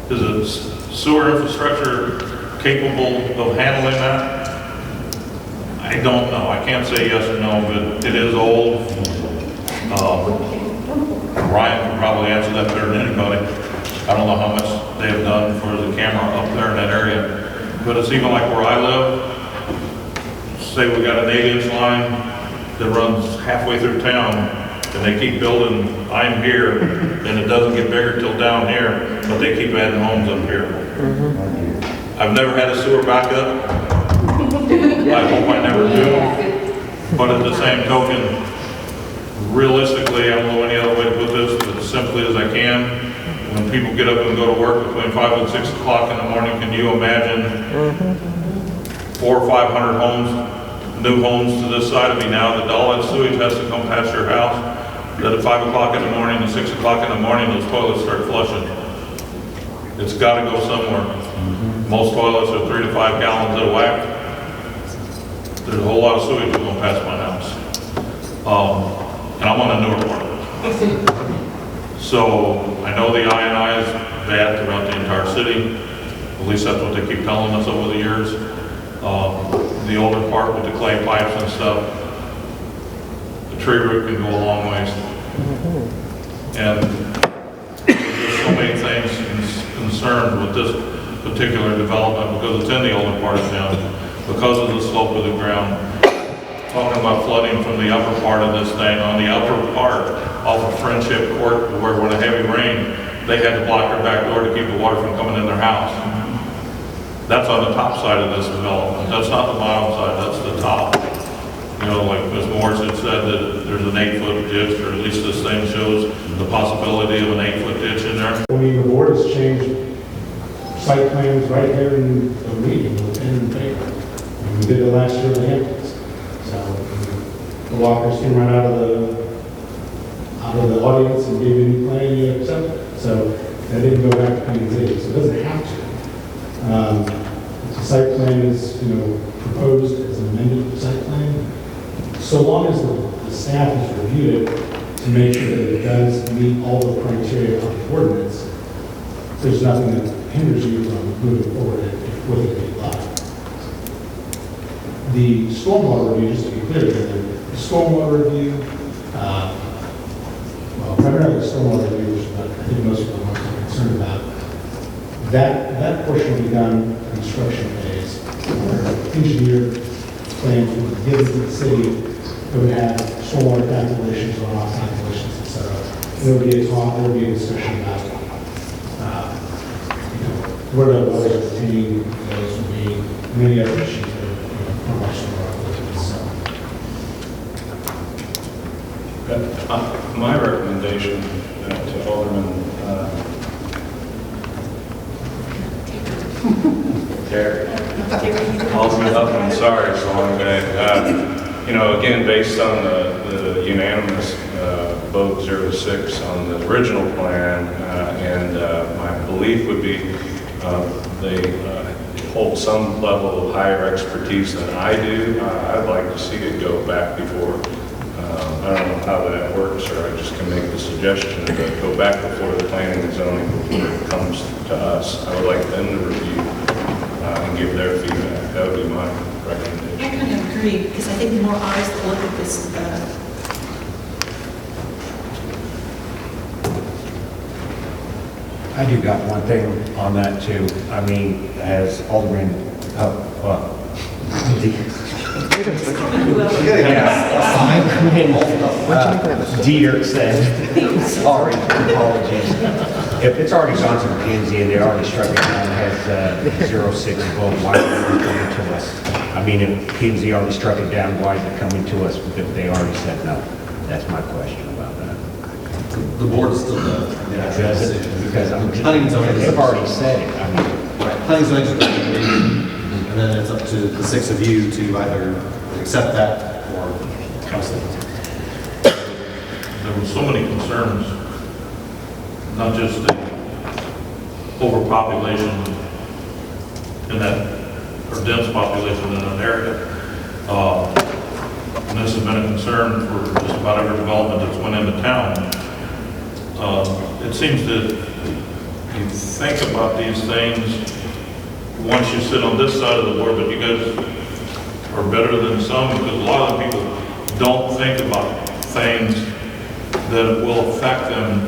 is a sewer infrastructure capable of handling that? I don't know. I can't say yes or no, but it is old. Ryan can probably answer that better than anybody. I don't know how much they have done for the camera up there in that area. But it's even like where I live. Say we got an 8-inch line that runs halfway through town, and they keep building, I'm here, and it doesn't get bigger till down here, but they keep adding homes up here. I've never had a sewer backup. I hope I never do. But at the same token, realistically, I don't know any other way to put this, but as simply as I can, when people get up and go to work between 5 and 6 o'clock in the morning, can you imagine 400 or 500 homes, new homes to this side of me now, that all that sewage has to come past your house, that at 5 o'clock in the morning and 6 o'clock in the morning, those toilets start flushing. It's got to go somewhere. Most toilets are 3 to 5 gallons at a whack. There's a whole lot of sewage going past my house. And I'm on a newer part. So I know the I&I is bad throughout the entire city. At least that's what they keep telling us over the years. The older part with the clay pipes and stuff, the tree root can go a long ways. And there's so many things concerned with this particular development because it's in the older part of town, because of the slope of the ground. Talking about flooding from the upper part of this thing, on the upper part off of Friendship Court, where when a heavy rain, they had to block their back door to keep the water from coming in their house. That's on the top side of this development. That's not the bottom side, that's the top. You know, like Ms. Morris had said, that there's an 8-foot ditch, or at least this thing shows the possibility of an 8-foot ditch in there. I mean, the board has changed site plans right here in the meeting with pen and paper. And we did it last year in the Hamptons. So the walkers can run out of the audience and give any plan you accept. So that didn't go back to P&Z, so it doesn't have to. The site plan is, proposed as an amended site plan. So long as the staff has reviewed it to make sure that it does meet all the criteria of the ordinance, there's nothing that hinders you from moving forward with a big lot. The stormwater review, just to be clear, the stormwater review, primarily the stormwater review, which I think most people are concerned about, that portion will be done construction phase, where engineered plans will be given to the city. It would have stormwater calculations, runoff calculations, et cetera. And there would be a talk, there would be a discussion about, where the water is obtained, those would be many other issues that are much more so. My recommendation to Alderman Alderman Huffman, sorry, it's a long day. Again, based on the unanimous vote 0-6 on the original plan, and my belief would be they hold some level of higher expertise than I do. I'd like to see it go back before. I don't know how that works, or I just can make the suggestion to go back before the planning and zoning before it comes to us. I would like them to review and give their feedback. That would be my recommendation. I kind of agree, because I think the more eyes that look at this, the better. I do got one thing on that too. I mean, as Alderman, Dieter said, sorry, apologies. If it's already gone to McKinsey and they already struck it down, it has 0.6 vote, why is it coming to us? I mean, if McKinsey already struck it down, why is it coming to us if they already said no? That's my question about that. The board is still the actual decision. Because planning and zoning. they've already said it. I mean, right. Planning and zoning is a recommendation, and then it's up to the 6 of you to either accept that or cancel it. There were so many concerns, not just the overpopulation in that, or dense population in an area. And this has been a concern for just about every development that's went into town. It seems that you think about these things once you sit on this side of the board, but you guys are better than some, because a lot of the people don't think about things that will affect them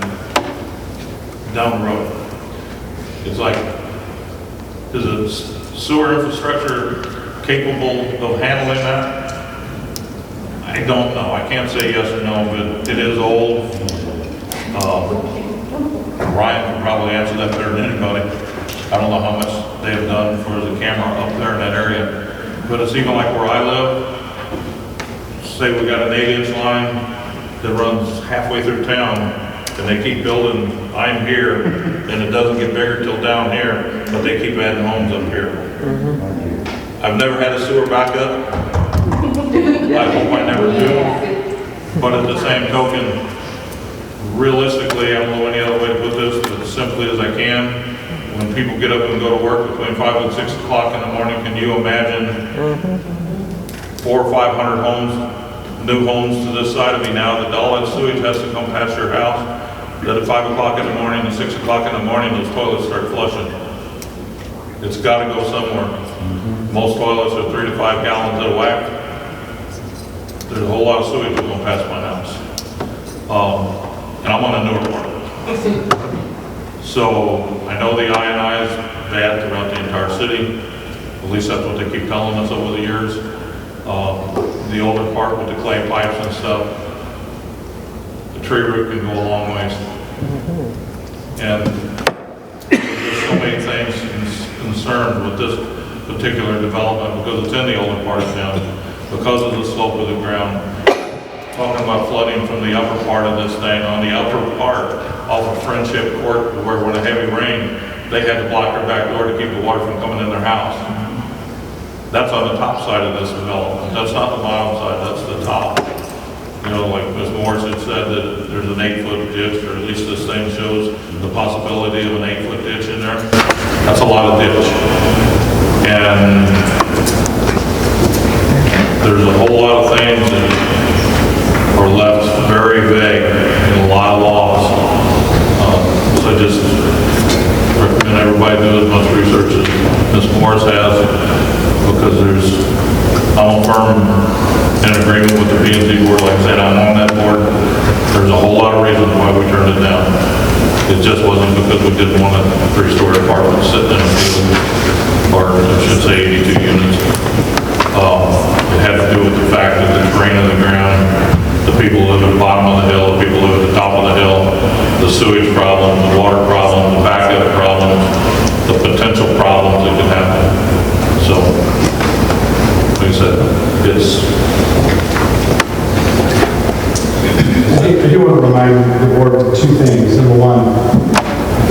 down the road. It's like, is the sewer infrastructure capable of handling that? I don't know. I can't say yes or no, but it is old. Ryan can probably answer that better than anybody. I don't know how much they have done for the camera up there in that area. But it's even like where I live. Say we got an 8-inch line that runs halfway through town, and they keep building, I'm here, and it doesn't get bigger till down here, but they keep adding homes up here. I've never had a sewer backup. I hope I never do. But at the same token, realistically, I don't know any other way to put this, but as simply as I can, when people get up and go to work between 5 and 6 o'clock in the morning, can you imagine 400 or 500 homes, new homes to this side of me now, that all that sewage has to come past your house, that at 5 o'clock in the morning and 6 o'clock in the morning, those toilets start flushing. It's got to go somewhere. Most toilets are 3 to 5 gallons out of whack. There's a whole lot of sewage going past my house. And I'm on a newer part of it. So I know the I&I is bad throughout the entire city. At least that's what they keep telling us over the years. The older part with the clay pipes and stuff, the tree root can go a long ways. And there's so many things concerned with this particular development because it's in the older part of town, because of the slope of the ground. Talking about flooding from the upper part of this thing, on the upper part off of Friendship Court, where when a heavy rain, they had to block their back door to keep the water from coming in their house. That's on the top side of this development. That's not the bottom side, that's the top. You know, like Ms. Morris had said, that there's an 8-foot ditch, or at least this thing shows the possibility of an 8-foot ditch in there. That's a lot of ditch. And because I'm firm in agreement with the P&Z board. Like I said, I'm on that board. There's a whole lot of reasons why we turned it down. It just wasn't because we didn't want a 3-story apartment sitting in a field, or I should say 82 units. It had to do with the fact that the terrain of the ground, the people who live at the bottom of the hill, the people who live at the top of the hill, the sewage problem, the water problem, the backup problem, the potential problems that could happen. So, like I said, I do want to remind the board of two things. Number one,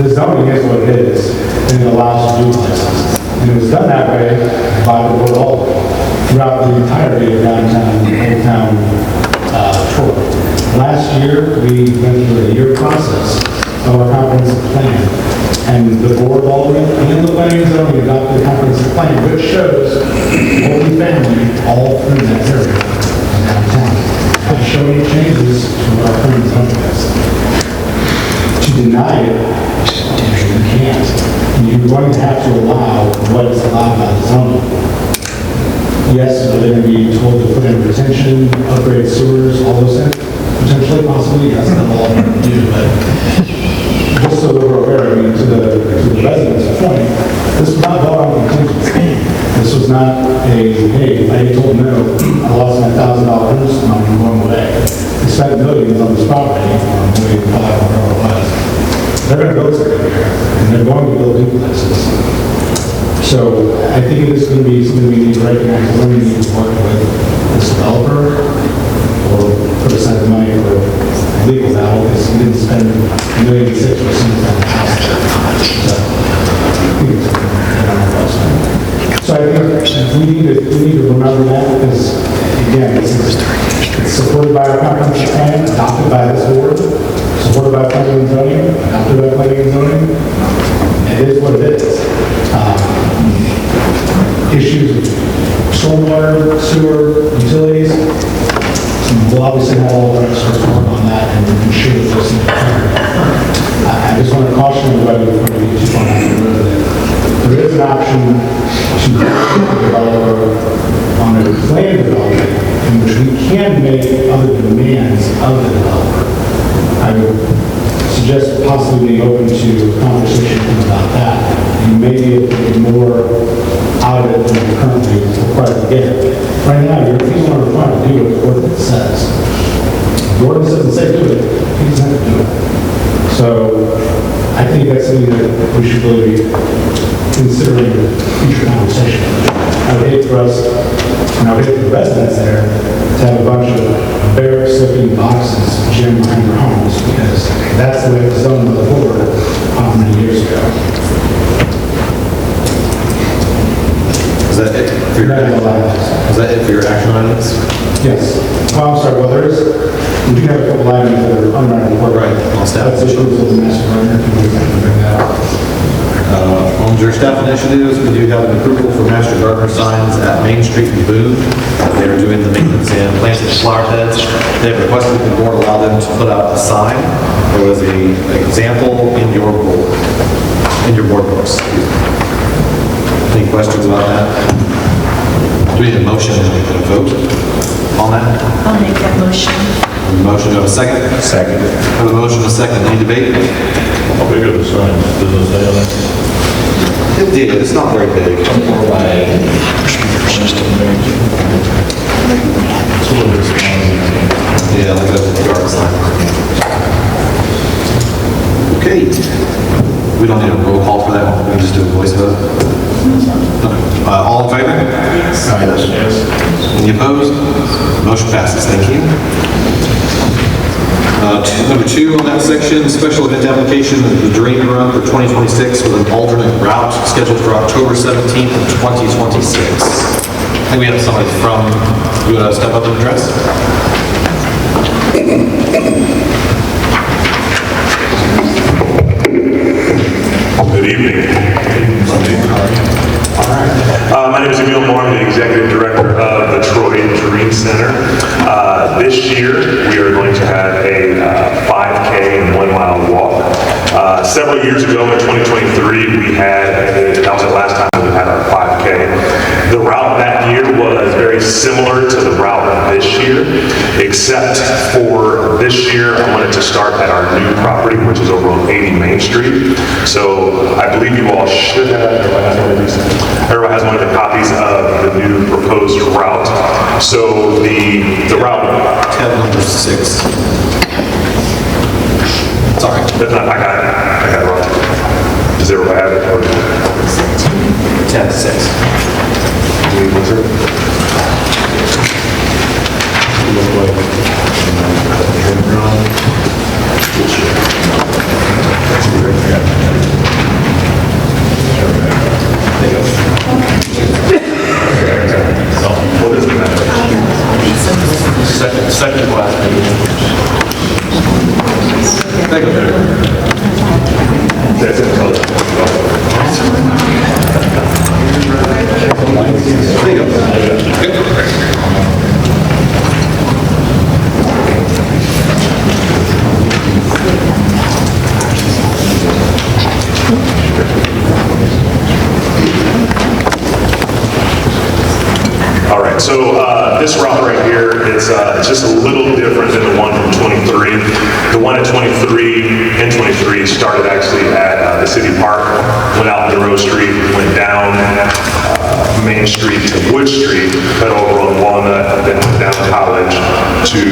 the zoning is what it is, and it allows duplexes. And it was done that way by the board all throughout the entirety of downtown, Old Town tour. Last year, we went through a year process of our comprehensive plan, and the board all went in the planning and zoning adopted a comprehensive plan, which shows multifamily all through that area of downtown. To show any changes to our current zoning is. To deny it, you can't. You're going to have to allow what is allowed by the zoning. Yes, are they going to be told to put in retention, upgrade sewers, all those things? Potentially, possibly, yes, that's all they're going to do, but just so that we're aware, I mean, to the residents' point, this was not bought on contingency. This was not a, hey, I told no, I lost my $1,000, I'm going away. They spent millions on this property, or $1.5 million, whatever it was. They're going to build something here, and they're going to build duplexes. So I think it is going to be something we need to recognize, when we need to work with this developer, or put aside the money for legal now, because we didn't spend $1.6 million for something on the house. So I think we need to remember that, because again, it's supported by our comprehensive plan, adopted by this board, supported by planning and zoning, adopted by planning and zoning. It is what it is. Issues of stormwater, sewer, utilities. We'll obviously have all of our experts work on that and ensure that those things are covered. I just want to caution everybody before we get too far down the road that there is an option to work with the developer on a plan development in which we can make other demands of the developer. I would suggest possibly being open to a conversation about that. You may be able to get more out of it than you're currently required to get. Right now, you're required to do what the ordinance says. If the ordinance doesn't say do it, he doesn't have to do it. So I think that's something that we should really be considering in future conversation. I would hate for us, and I would hate for the residents there to have a bunch of bare-slipping boxes jammed behind their homes, because that's the way it was done by the board many years ago. Is that it for your Is that it for your action items? Yes. Oh, I'm sorry, well, we do have a couple items that are unwritten report. Right, on staff. That's approval of the master plan, if you would like to bring that up. On your staff initiatives, we do have an approval for master gardener signs at Main Street and Boone. They are doing the maintenance and planting flower beds. They have requested the board allow them to put out a sign. There was an example in your board books. Any questions about that? Do we need a motion and a vote on that? I'll make that motion. Motion, do I have a second? Second. I have a motion and a second. Any debate? How big are the signs? Does it say on it? It did. It's not very big. Yeah, like a yard sign. Okay. We don't need a roll call for that one. We can just do a voice vote. Okay. All in favor? Yes. Any opposed? Motion passes. Thank you. Number 2 on that section, special event application of the Dream Run for 2026 with an alternate route scheduled for October 17th of 2026. I think we have somebody from, you want to step up and address? Good evening. My name is Emil Moore. I'm the Executive Director of the Troy Dream Center. This year, we are going to have a 5K and 1 mile walk Several years ago in 2023, we had, that was the last time we had our 5K. The route that year was very similar to the route this year, except for this year, I wanted to start at our new property, which is over on 80 Main Street. So I believe you all should have, everyone has one of the copies of the new proposed route. So the route. Tab number 6. Sorry. That's not, I got it wrong. Does everybody have it? Or? Tab 6. What is the matter? Second last page. That's in color. All right, so this route right here, it's just a little different than the one from 23. The one at 23 and 23 started actually at the city park, went out Monroe Street, went down Main Street to Wood Street, cut over on Walnut, then went down College to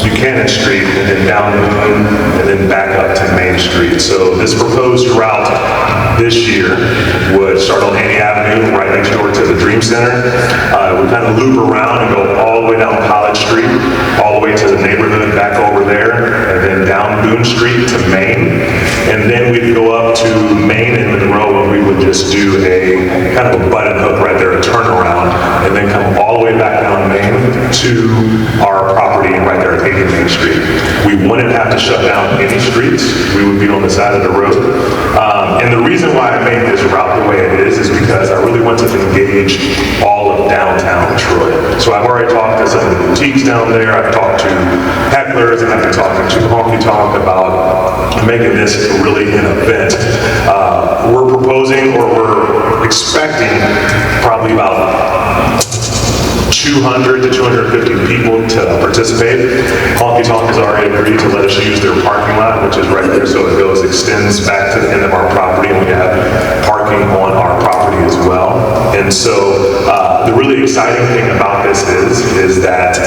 Buchanan Street, and then down Moon, and then back up to Main Street. So this proposed route this year would start on Annie Avenue, right next door to the Dream Center. We kind of loop around and go all the way down College Street, all the way to the neighborhood, back over there, and then down Boone Street to Main. And then we'd go up to Main and Monroe, and we would just do a kind of a button hook right there, a turnaround, and then come all the way back down Main to our property right there at 80 Main Street. We wouldn't have to shut down any streets. We would be on the side of the road. And the reason why I made this route the way it is because I really want to engage all of downtown Troy. So I've already talked to some of the boutiques down there. I've talked to hecklers, and I've been talking to Honky Tonk about making this really an event. We're proposing, or we're expecting, probably about 200 to 250 people to participate. Honky Tonk has already agreed to let us use their parking lot, which is right there, so it extends back to the end of our property, and we have parking on our property as well. And so the really exciting thing about this is that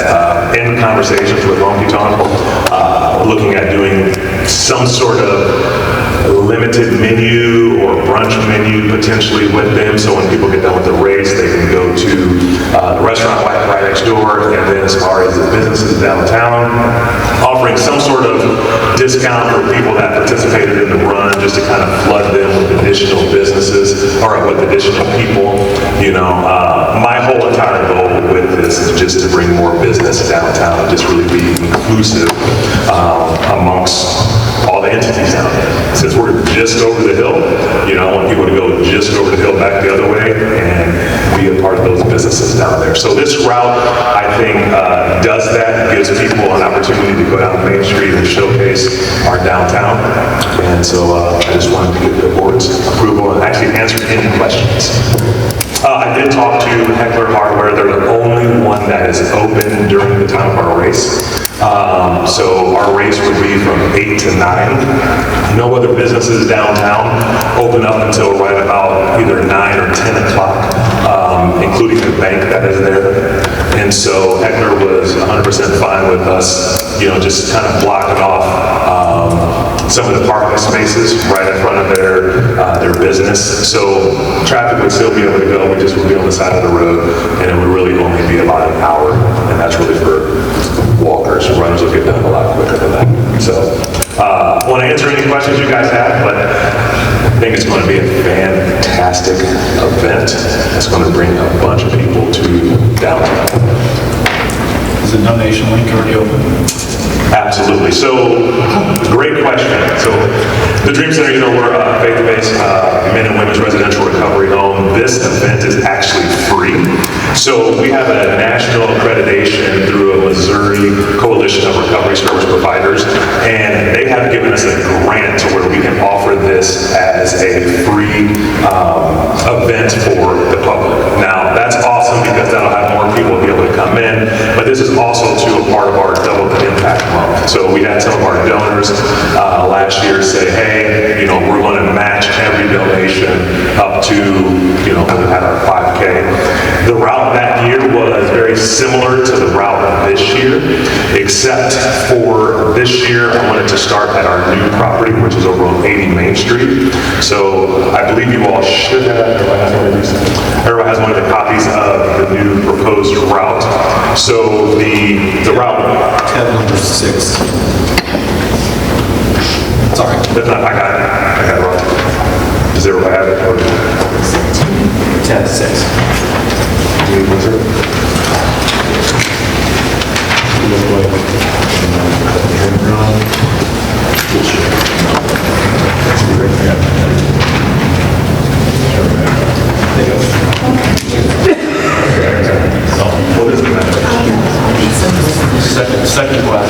in conversations with Honky Tonk, looking at doing some sort of limited menu or brunch menu potentially with them, so when people get done with the race, they can go to the restaurant right next door, and then as far as the businesses downtown, offering some sort of discount for people that participated in the run, just to kind of flood them with additional businesses, or with additional people. You know, my whole entire goal with this is just to bring more business downtown and just really be inclusive amongst all the entities down there. Since we're just over the hill, you know, I want people to go just over the hill back the other way and be a part of those businesses down there. So this route, I think, does that, gives people an opportunity to go down Main Street and showcase our downtown. And so I just wanted to get the board's approval and actually answer any questions. I did talk to Heckler Hardware. They're the only one that is open during the time of our race. So our race would be from 8 to 9. No other businesses downtown open up until right about either 9 or 10 o'clock, including the bank that is there. And so Heckler was 100% fine with us, you know, just kind of blocking off some of the parking spaces right in front of their business. So traffic would still be able to go, we just would be on the side of the road, and it would really only be about an hour, and that's really for walkers. Runners will get done a lot quicker than that. So I want to answer any questions you guys have, but I think it's going to be a fantastic event. It's going to bring a bunch of people to downtown. Is the donation link already open? Absolutely. So, great question. So, the Dream Center, you know, we're a faith-based men and women's residential recovery home. This event is actually free. So, we have a national accreditation through a Missouri Coalition of Recovery Service Providers, and they have given us a grant to where we can offer this as a free event for the public. Now, that's awesome because that'll have more people be able to come in, but this is also too a part of our Double the Impact Month. So we had some of our donors last year say, hey, we're going to match every donation up to, we had our 5K. The route that year was very similar to the route of this year, except for this year, I wanted to start at our new property, which is over on 80 Main Street. So I believe you all should have, everybody has one of the copies of the new proposed route. So the route. Tab number 6. Sorry. I got it wrong. Does everybody have it? Tab 6. Second class.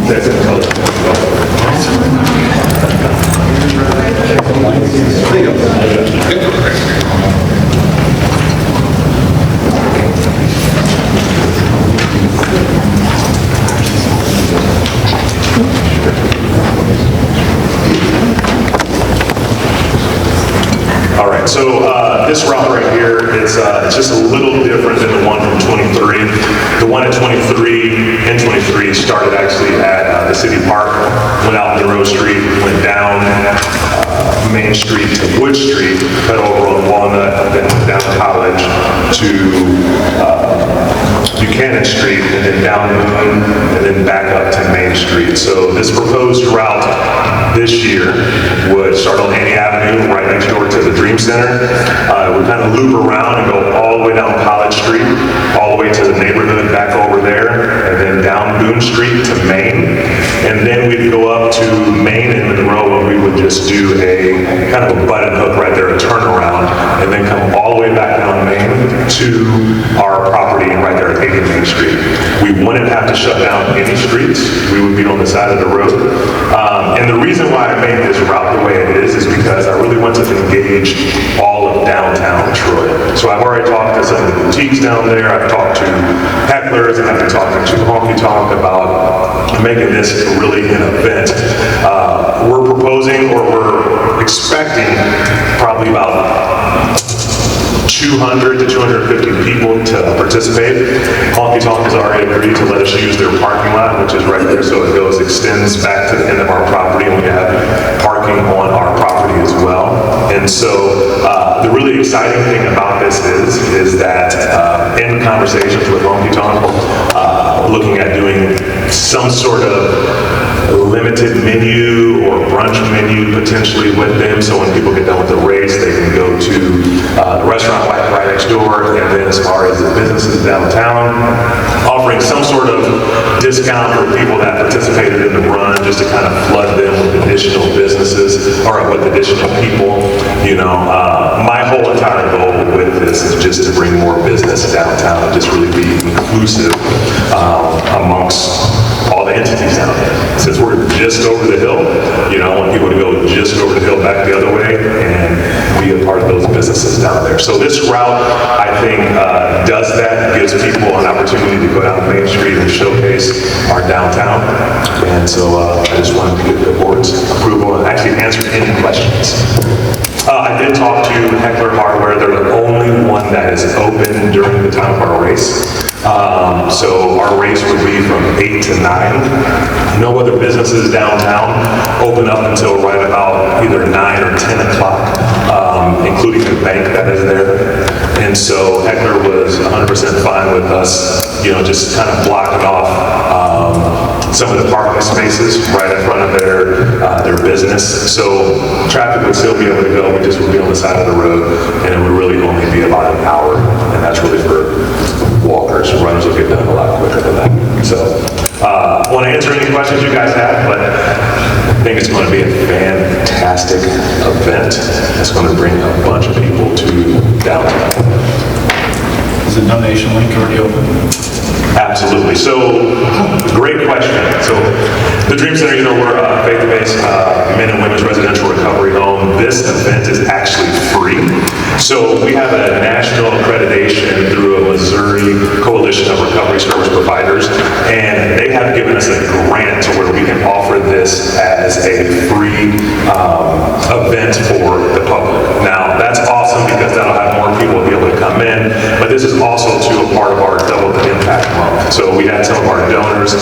That's it. All right, so this route right here, it's just a little different than the one from 23. The one at 23 and 23 started actually at the City Park, went out Monroe Street, went down Main Street to Wood Street, cut over on Walnut, then down College to Buchanan Street, and then down Moon, and then back up to Main Street. So this proposed route this year would start on Annie Avenue, right next door to the Dream Center. We kind of loop around and go all the way down College Street, all the way to the neighborhood back over there, and then down Boone Street to Main. And then we'd go up to Main and Monroe, and we would just do a kind of a button hook right there, a turnaround, and then come all the way back down Main to our property right there at 80 Main Street. We wouldn't have to shut down any streets. We would be on the side of the road. And the reason why I made this route the way it is because I really want to engage all of downtown Troy. So I've already talked to some of the boutiques down there. I've talked to hecklers, and I've been talking to Honky Tonk about making this really an event. We're proposing, or we're expecting, probably about 200 to 250 people to participate. Honky Tonk has already agreed to let us use their parking lot, which is right there, so it extends back to the end of our property, and we have parking on our property as well. And so the really exciting thing about this is that in conversations with Honky Tonk, looking at doing some sort of limited menu or brunch menu potentially with them, so when people get done with the race, they can go to the restaurant right next door, and then as far as the businesses downtown, offering some sort of discount for people that participated in the run, just to kind of flood them with additional businesses, or with additional people. My whole entire goal with this is just to bring more business downtown and just really be inclusive amongst all the entities down there. Since we're just over the hill, I want people to go just over the hill back the other way and be a part of those businesses down there. So this route, I think, does that, gives people an opportunity to go down Main Street and showcase our downtown. And so I just wanted to get the board's approval and actually answer any questions. I did talk to Heckler Hardware. They're the only one that is open during the time of our race. So our race would be from 8 to 9. No other businesses downtown open up until right about either 9 or 10 o'clock, including the bank that is there. And so Heckler was 100% fine with us, just kind of blocking off some of the parking spaces right in front of their business. So traffic would still be able to go, we just would be on the side of the road, and it would really only be about an hour, and that's really for walkers. Runners will get done a lot quicker than that. So I want to answer any questions you guys have, but I think it's going to be a fantastic event. It's going to bring a bunch of people to downtown. Is the donation link already open? Absolutely. So, great question. So, the Dream Center, you know, we're a faith-based men and women's residential recovery home. This event is actually free. So, we have a national accreditation through a Missouri Coalition of Recovery Service Providers, and they have given us a grant to where we can offer this as a free event for the public. Now, that's awesome because that'll have more people be able to come in, but this is also too a part of our Double the Impact Month. So we had some of our donors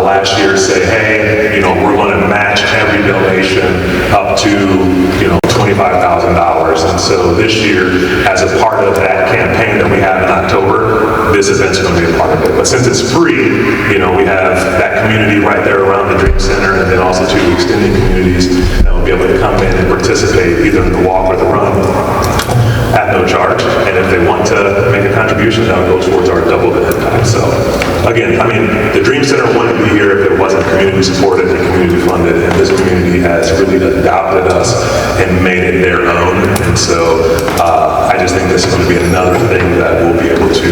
last year say, hey, you know, we're going to match every donation up to, you know, $25,000. And so this year, as a part of that campaign that we have in October, this event's going to be a part of it. But since it's free, you know, we have that community right there around the Dream Center, and then also two extended communities that will be able to come in and participate either in the walk or the run at no charge. And if they want to make a contribution, that will go towards our Double the Impact. So again, I mean, the Dream Center wouldn't be here if it wasn't community supported and community funded. And this community has really adopted us and made it their own. And so I just think this is going to be another thing that we'll be able to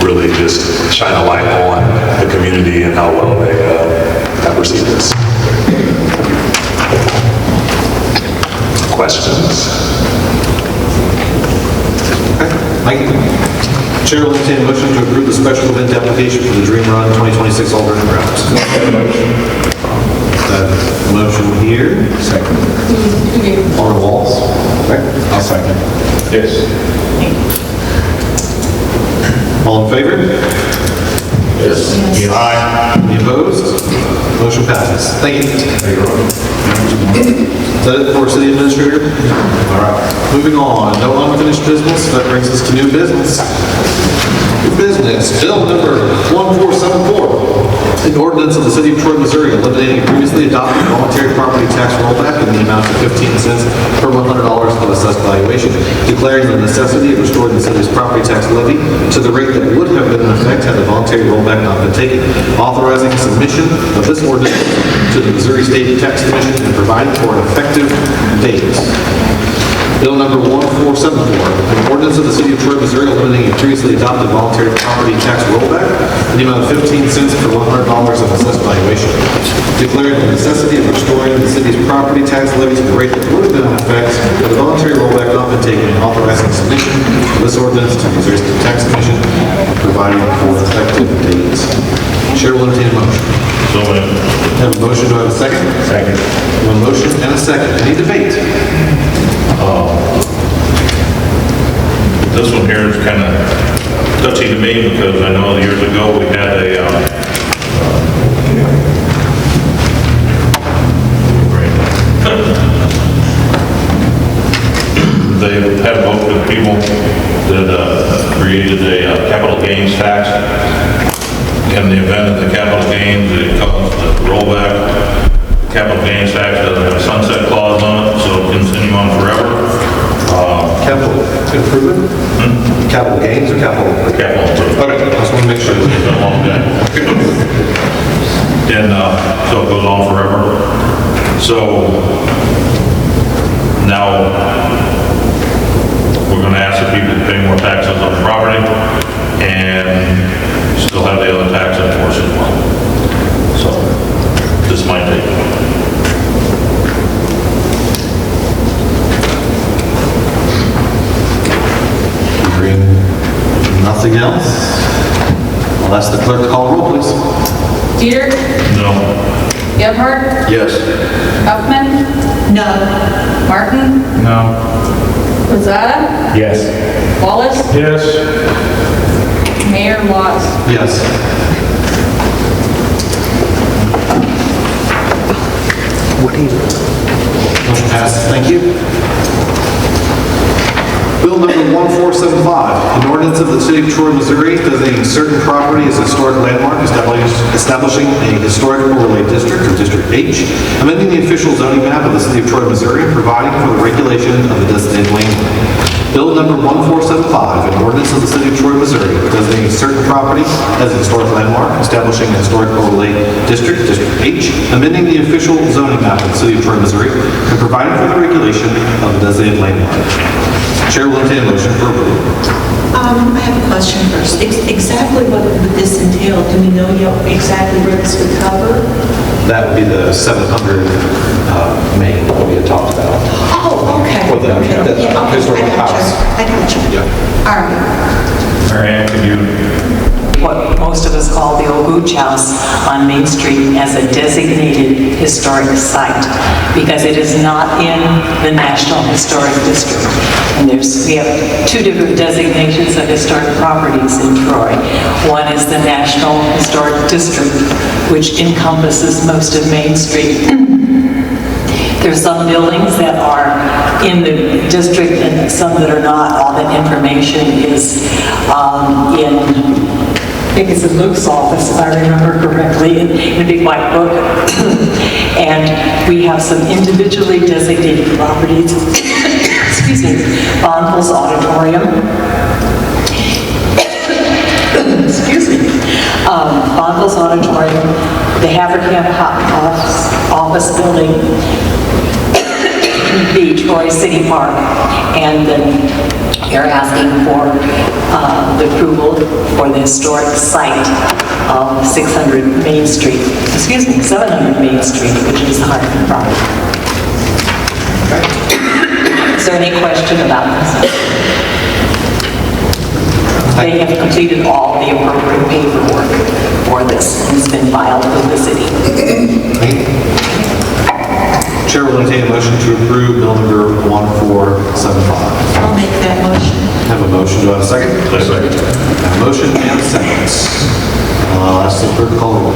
really just shine a light on the community and how well they have received this. Questions? Thank you. Chair will entertain a motion to approve the special event application for the Dream Run 2026 Alderman Grounds. Motion here. Second. Alderman Walls. I'll second. Yes. All in favor? Yes. Aye. Any opposed? Motion passes. Thank you. Is that it for City Administrator? All right. Moving on. No unfinished business. That brings us to new business. New business. Bill number 1474. An ordinance of the City of Troy, Missouri, eliminating a previously adopted voluntary property tax rollback in the amount of 15 cents per $100 of assessed valuation, declaring the necessity of restoring the city's property tax levy to the rate that would have been in effect had the voluntary rollback not been taken, authorizing submission of this ordinance to the Missouri State Tax Commission and providing for an effective date. Bill number 1474, an ordinance of the City of Troy, Missouri, eliminating a previously adopted voluntary property tax rollback in the amount of 15 cents per $100 of assessed valuation, declaring the necessity of restoring the city's property tax levy to the rate that would have been in effect had the voluntary rollback not been taken, and authorizing submission of this ordinance to the Missouri State Tax Commission, providing for effective dates. Chair will entertain a motion. So moved. Have a motion, do I have a second? Second. A motion and a second. Any debate? This one here is kind of touchy to me because I know years ago we had a they had a vote with people that created a capital gains tax. In the event of the capital gains, it caused the rollback. Capital gains tax doesn't have a sunset clause on it, so it can continue on forever. Capital improvement? Capital gains or capital? Capital improvement. Okay, I just want to make sure. It's been a long day. And so it goes on forever. So now we're going to ask the people to pay more taxes on the property and still have the other tax enforced as well. So this might take. Hearing nothing else, I'll ask the clerk to call the roll, please. Dieter. No. Gebhardt. Yes. Huffman. No. Martin. No. Rosada. Yes. Wallace. Yes. Mayor Watts. Yes. Motion passes. Thank you. Bill number 1475, an ordinance of the City of Troy, Missouri, designating certain property as a historic landmark, establishing a historic overlay district, or District H, amending the official zoning map of the City of Troy, Missouri, and providing for the regulation of the designated landmark. Bill number 1475, an ordinance of the City of Troy, Missouri, designating certain property as a historic landmark, establishing a historic overlay district, District H, amending the official zoning map of the City of Troy, Missouri, and providing for the regulation of the designated landmark. Chair will entertain a motion for approval. I have a question first. Exactly what would this entail? Do we know yet exactly where this would cover? That would be the 700 main that we had talked about. Oh, okay. For the historical house. I got you. Yeah. All right. Marianne, could you what most of us call the old Gooch House on Main Street as a designated historic site because it is not in the National Historic District. And we have two different designations of historic properties in Troy. One is the National Historic District, which encompasses most of Main Street. There's some buildings that are in the district and some that are not. All that information is I think it's in Luke's office, if I remember correctly, in a big white book. And we have some individually designated properties. Excuse me, Bonville's Auditorium. Excuse me. Bonville's Auditorium, the Haverkamp office building, the Troy City Park, and then they're asking for the approval for the historic site of 600 Main Street, excuse me, 700 Main Street, which is the Hartford property. Is there any question about this? They have completed all the appropriate paperwork for this, and it's been filed with the city. Chair will entertain a motion to approve bill number 1475. I'll make that motion. Have a motion, do I have a second? Second. Have a motion and a second. I'll ask the clerk to call the roll.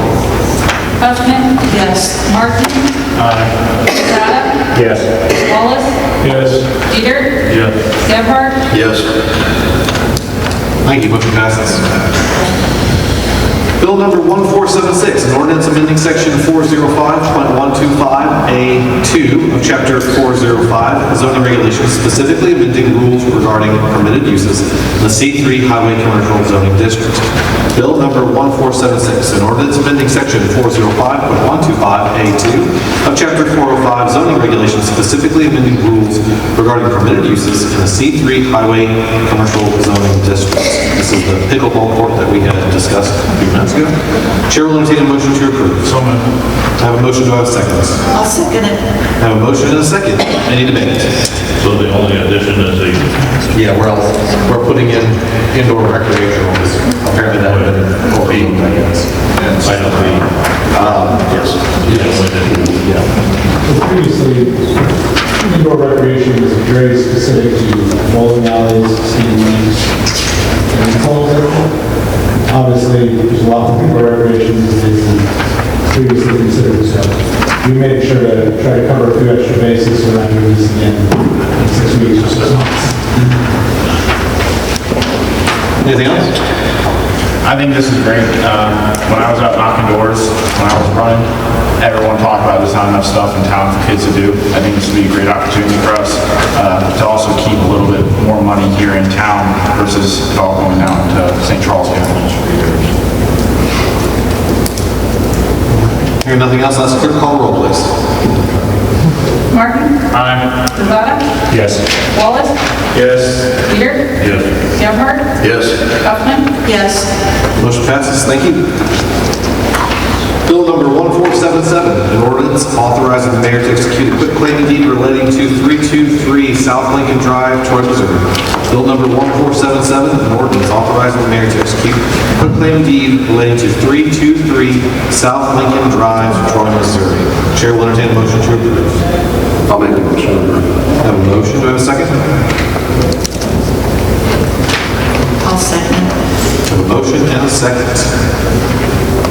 Huffman? Yes. Martin? Zada? Yes. Wallace? Yes. Dieter? Yes. Gebhardt? Yes. Thank you, motion passes. Bill number 1476, an ordinance amending section 405.125A2 of chapter 405, zoning regulations, specifically amending rules regarding permitted uses in the C3 highway commercial zoning district. Bill number 1476, an ordinance amending section 405.125A2 of chapter 405, zoning regulations, specifically amending rules regarding permitted uses in the C3 highway commercial zoning district. This is the pickleball court that we had discussed a few minutes ago. Chair will entertain a motion to approve. So moved. I have a motion, do I have a second? I'll second it. I have a motion and a second. Any debate? So the only addition is the... Yeah, we're putting in indoor recreational. Apparently that would have been forbidden, I guess. I don't believe. Yes. Yeah. So previously, indoor recreation was very specific to bowling alleys, skating rinks, and holes. Obviously, there's a lot more indoor recreation these days than previously considered, so we made sure to try to cover a few extra bases so we're not doing this again in 6 weeks or 6 months. Anything else? I think this is great. When I was out knocking doors, when I was running, everyone talked about there's not enough stuff in town for kids to do. I think this would be a great opportunity for us to also keep a little bit more money here in town versus it all going down to St. Charles County. Hearing nothing else, ask the clerk to call the roll, please. Martin? Aye. Zada? Yes. Wallace? Yes. Dieter? Yes. Gebhardt? Yes. Huffman? Yes. Motion passes, thank you. Bill number 1477, an ordinance authorizing the mayor to execute a quitclaim deed relating to 323 South Lincoln Drive, Troy, Missouri. Bill number 1477, an ordinance authorizing the mayor to execute a quitclaim deed relating to 323 South Lincoln Drive, Troy, Missouri. Chair will entertain a motion to approve. I'll make the motion. Have a motion, do I have a second? I'll second. Have a motion and a second.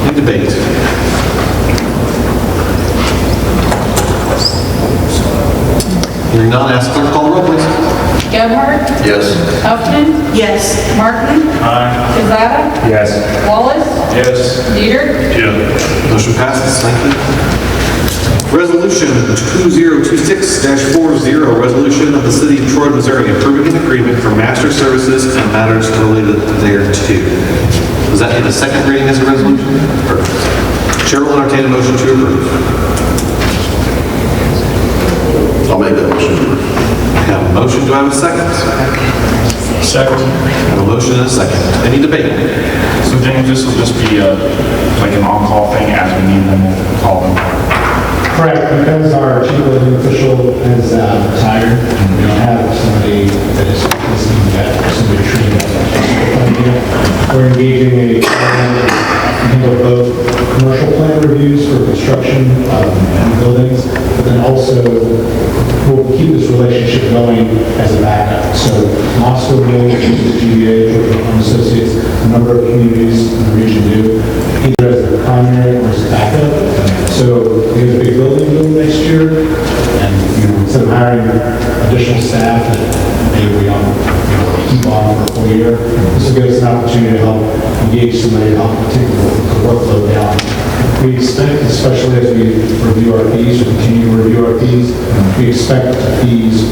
Any debate? Hearing none, ask clerk to call the roll, please. Gebhardt? Yes. Huffman? Yes. Martin? Zada? Yes. Wallace? Yes. Dieter? Yes. Motion passes, thank you. Resolution 2026-40, resolution of the City of Troy, Missouri, approving an agreement for master services and matters related thereto. Does that need a second reading as a resolution? Perfect. Chair will entertain a motion to approve. I'll make that motion. We have a motion motion, do I have a second? Second. I have a motion and a second. Any debate? So James, this will just be like an on-call thing as we need them, we'll call them. Correct, because our chief building official is retired, we don't have somebody that is listening to that, or somebody trained that. We're engaging a plan to handle both commercial plan reviews for construction and buildings, but then also we'll keep this relationship going as a backup. So Moscow Mills, the GBA, Georgia Home Associates, a number of communities in the region do, either as their primary or as a backup. So we have a big building boom next year, and instead of hiring additional staff that maybe we don't keep on for a full year, this will give us an opportunity to help engage somebody to help take the workload down. We expect, especially as we review our fees, or continue to review our fees, we expect the fees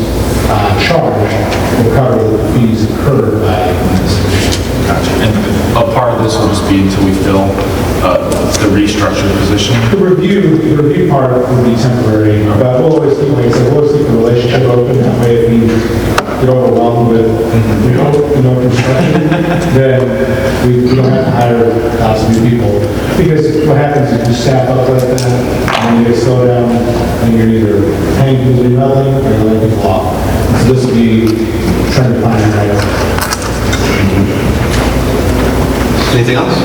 charged will cover the fees incurred by this. Gotcha. And a part of this will just be until we fill the restructured position? The review part will be temporary, but we'll always keep, like I said, we'll always keep the relationship open. That way if we get overwhelmed with, construction, then we don't have to hire lots of new people. Because what happens is you staff up like that, and you get slow down, and you're either paying people to do nothing, or you're letting people off. So this will be trying to find that out. Anything else?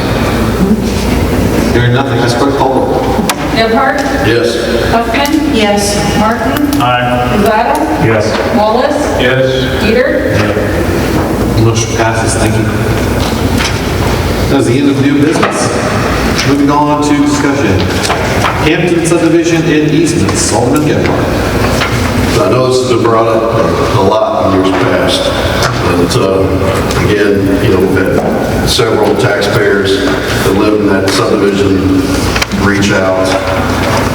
Hearing nothing, Ms. Clerk, call the roll. Gebhardt? Yes. Huffman? Yes. Martin? Aye. Pizzata? Yes. Wallace? Yes. Peter? Motion passes, thank you. That's the end of new business. Moving on to discussion. Hampton subdivision and easements, Alderman Gebhardt. I know this has been brought up a lot in years past, but again, we've had several taxpayers that live in that subdivision reach out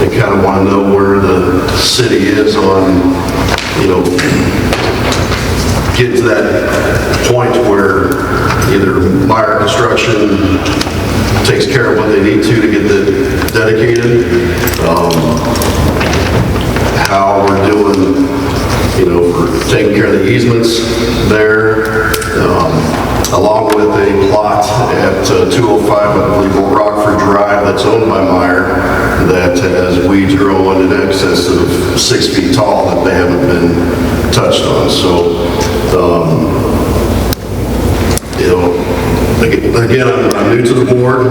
and kind of want to know where the city is on, get to that point where either Meyer Construction takes care of what they need to get that dedicated, how we're doing, for taking care of the easements there, along with a plot at 205, I believe, Old Rockford Drive, that's owned by Meyer, that has weeds growing in excess of 6 feet tall that they haven't been touched on. So, again, I'm new to the board,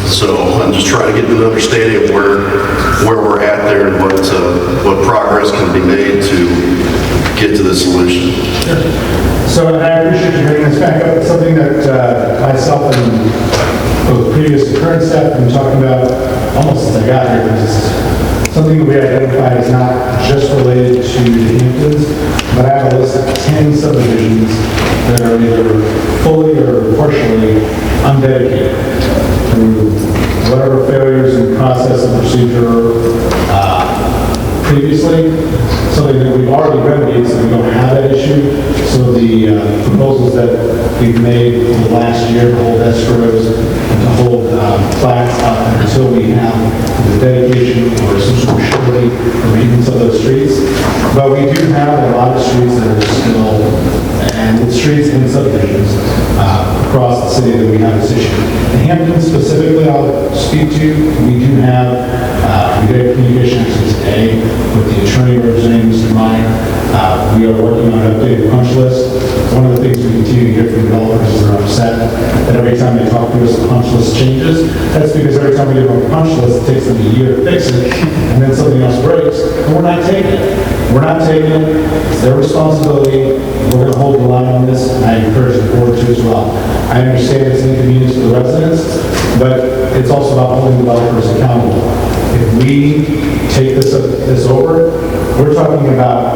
so I'm just trying to get an understanding of where we're at there and what progress can be made to get to the solution. So I appreciate you bringing this back up. It's something that myself and both previous and current staff have been talking about almost since I got here. It's something that we identified as not just related to the Hamptons, but I have a list of 10 subdivisions that are either fully or partially undedicated through whatever failures in process and procedure previously, something that we've already remedied so we don't have that issue. So the proposals that we've made in the last year to hold escrows and to hold plats up until we have the dedication or some sort of surety for maintenance of those streets. But we do have a lot of streets that are still, and it's streets and subdivisions across the city that we have this issue. The Hamptons specifically, I'll speak to. We do have we had communication actually today with the attorney representing Mr. Meyer. We are working on an updated punch list. One of the things we continue to hear from developers is they're upset that every time they talk to us, the punch list changes. That's because every time we give them a punch list, it takes them a year to fix it, and then something else breaks, and we're not taking it. We're not taking it. It's their responsibility. We're going to hold the line on this, and I encourage the board to as well. I understand it's an inconvenience for the residents, but it's also about holding developers accountable. If we take this over, we're talking about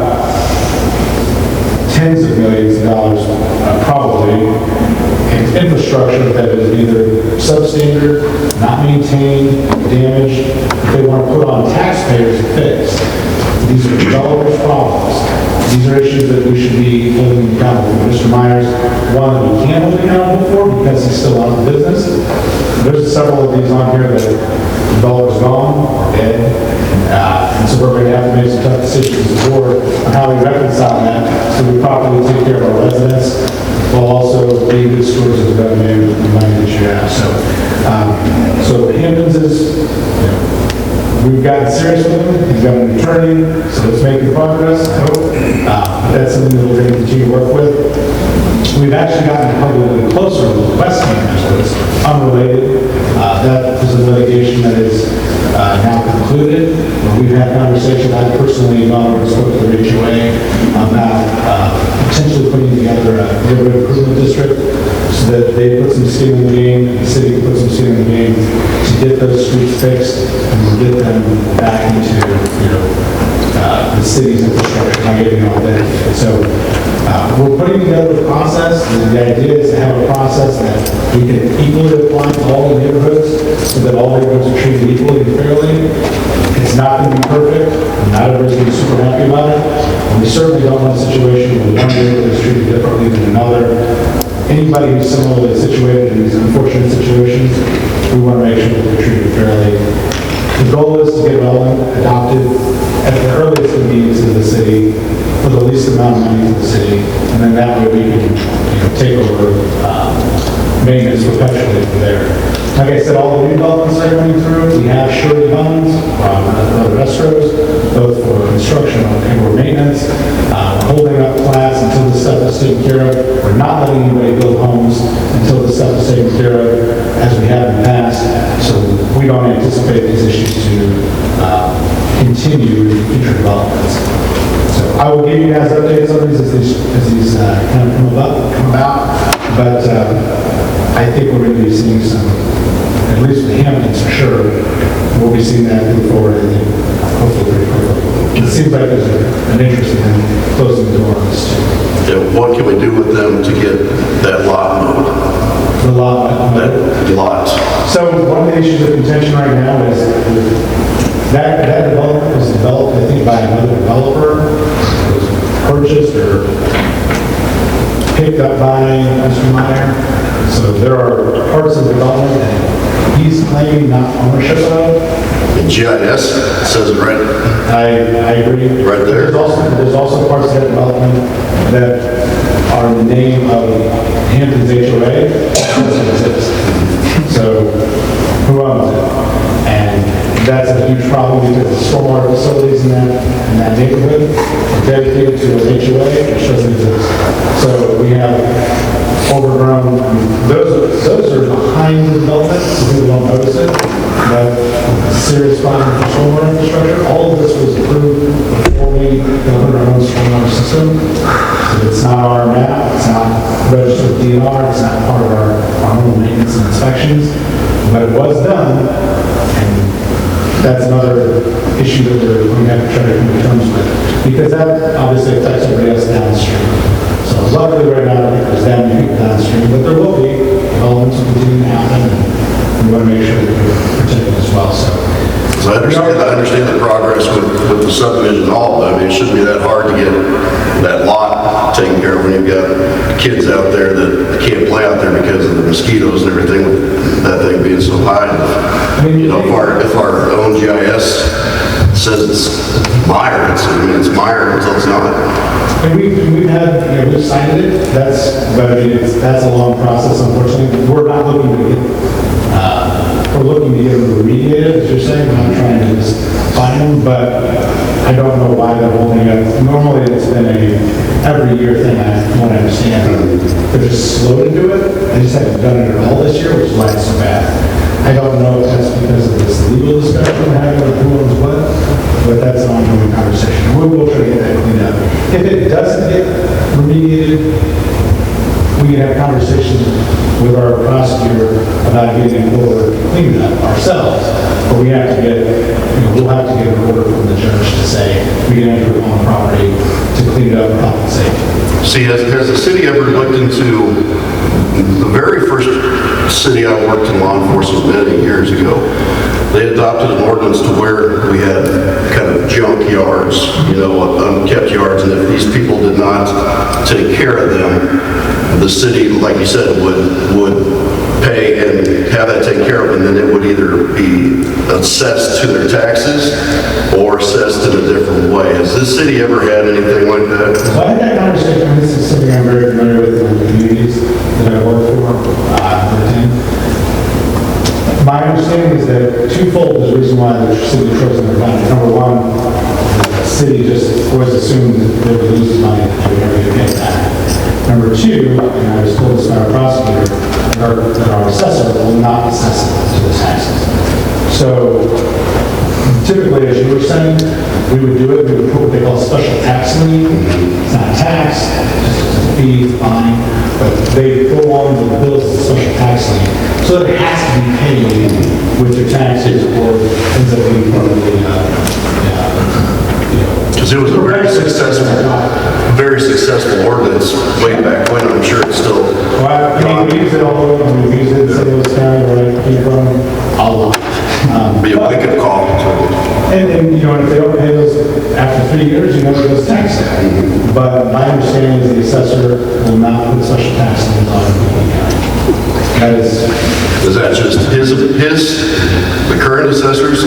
tens of millions of dollars, probably, in infrastructure that is either substandard, not maintained, damaged, that they want to put on taxpayers to fix. These are developers' problems. These are issues that we should be holding accountable for. Mr. Myers, one that we can't hold accountable for because he's still out of business. There's several of these on here that developers gone, dead. And so we're going to have to make some tough decisions as a board on how we reconcile that so so we properly take care of our residents while also being good stewards of the revenue and the money that you have. So Hamptons is, we've gotten serious with him. He's got an attorney, so it's making progress, I hope. That's something that we're going to continue to work with. We've actually gotten probably a little closer with West Hamptons, but it's unrelated. That is a litigation that is now concluded. We've had conversations. I personally gone over and spoke to the HOA about potentially putting together a neighborhood improvement district so that they put some skin in the game, and the city can put some skin in the game to get those streets fixed and get them back into, the city's infrastructure, not getting all that. So we're putting together a process, and the idea is to have a process that we can equally apply to all the neighborhoods so that all neighborhoods are treated equally and fairly. It's not going to be perfect, and not everybody's going to be super happy about it, and we certainly don't want a situation where one neighborhood is treated differently than another. Anybody who's similarly situated in these unfortunate situations, we want to make sure that they're treated fairly. The goal is to get Alderman adopted at the earliest convenience of the city for the least amount of money to the city, and then that way we can take over maintenance perpetually from there. Like I said, all the redevelopments that are coming through, we have surety bonds from other escrows, both for construction and for maintenance. We're holding up class until the stuff is taken care of. We're not letting anybody build homes until the stuff is taken care of, as we have in the past. So we don't anticipate these issues to continue in future developments. So I will give you guys updates on these as these kind of come about. But I think we're going to be seeing some, at least with Hamptons for sure, we'll be seeing that move forward, I think, hopefully pretty quickly. It seems like there's an interest in them closing the door on this too. Yeah, what can we do with them to get that lot moved? The lot. That lot. So one of the issues of contention right now is that development was developed, I think, by another developer. It was purchased or picked up by Mr. Meyer. So there are parts of the development that he's claiming not ownership of. The GIS says it right. I agree. Right there. There's also parts of that development that are in the name of Hamptons HOA. It doesn't exist. So who owns it? And that's a huge problem because the stormwater facilities in that neighborhood are dedicated to an HOA, which doesn't exist. So we have overgrown, those are behind the development, so people don't notice it, but serious problem for stormwater infrastructure. All of this was approved before we governed our own stormwater system. So it's not our map, it's not registered with DNR, it's not part of our own maintenance and inspections, but it was done, and that's another issue that we're going to have to try to come to terms with, because that obviously affects everybody else downstream. So luckily right now, I think there's that many people downstream, but there will be developments will continue to happen, and we want to make sure that we're protected as well. So I understand the progress with the subdivision and all, but I mean, it shouldn't be that hard to get that lot taken care of when you've got kids out there that can't play out there because of the mosquitoes and everything, with that thing being so high. If our own GIS says it's Meyer, it's Meyer until it's not. And we've had, we've signed it, but I mean, that's a long process, unfortunately. We're not looking to get, we're looking to get them remediated, as you're saying. We're not trying to just find them, but I don't know why they're holding up. Normally, it's been a every year thing, from what I understand. They're just slow to do it. They just haven't done it at all this year, which is why it's so bad. I don't know if that's because of this legal discussion we're having with who owns what, but that's an ongoing conversation. We will try to get that cleaned up. If it doesn't get remediated, we can have conversations with our prosecutor about getting an order cleaned up ourselves. But we have to get, we'll have to get an order from the judge to say we can enter on property to clean it up and compensate. See, has the city ever looked into the very first city I worked in law enforcement many years ago? They adopted an ordinance to where we had kind of junk yards, unkept yards, and if these people did not take care of them, the city, like you said, would pay and have that taken care of, and then it would either be assessed to their taxes or assessed in a different way. Has this city ever had anything like that? So I had that conversation cities that I work for, entertain. My understanding is that twofold is the reason why the city of Troy's never done it. Number one, the city just always assumed that they would lose money if they were never get back. Number two, and I was told this by our prosecutor, that our assessor will not assess it to the taxes. So typically, as you were saying, we would do it, we would put what they call special tax lien. It's not a tax, it's just a fee, fine, but they go on with the bills as a special tax lien. So it has to be paid with your taxes or ends up being part of the, Because it was a very successful ordinance way back when. I'm sure it's still. Well, I mean, we use it all over. We use it in St. Louis County, where I came from, a lot. Be a wake-up call. And, you know, if they don't pay those after 3 years, you know, it goes tax. But my understanding is the assessor will not put special tax liens on the county. That is that just the current assessors?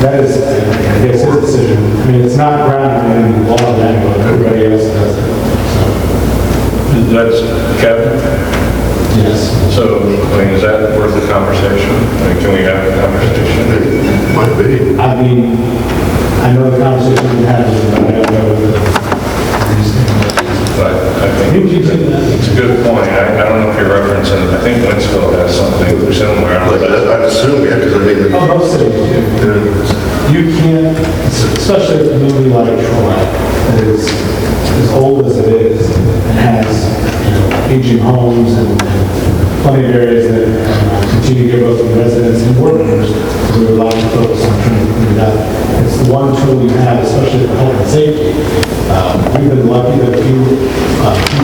That is, I guess, his decision. I mean, it's not grounded in any law that but everybody else does it. So. That's Kevin? Yes. So, I mean, is that worth the conversation? I mean, can we have a conversation? It might be. I mean, I know the conversation we had, but I don't know the But I think it's a good point. I don't know if you're referencing, I think Winsville has something similar. I assume, yeah, because I mean... Oh, most cities do. You can't, especially a community like Troy, that is as old as it is, and has, you know, aging homes and plenty of areas that continue to give both the residents and board members, because we're allowed to focus on trying to clean it up. It's the one tool we have, especially for health and safety. We've been lucky that a few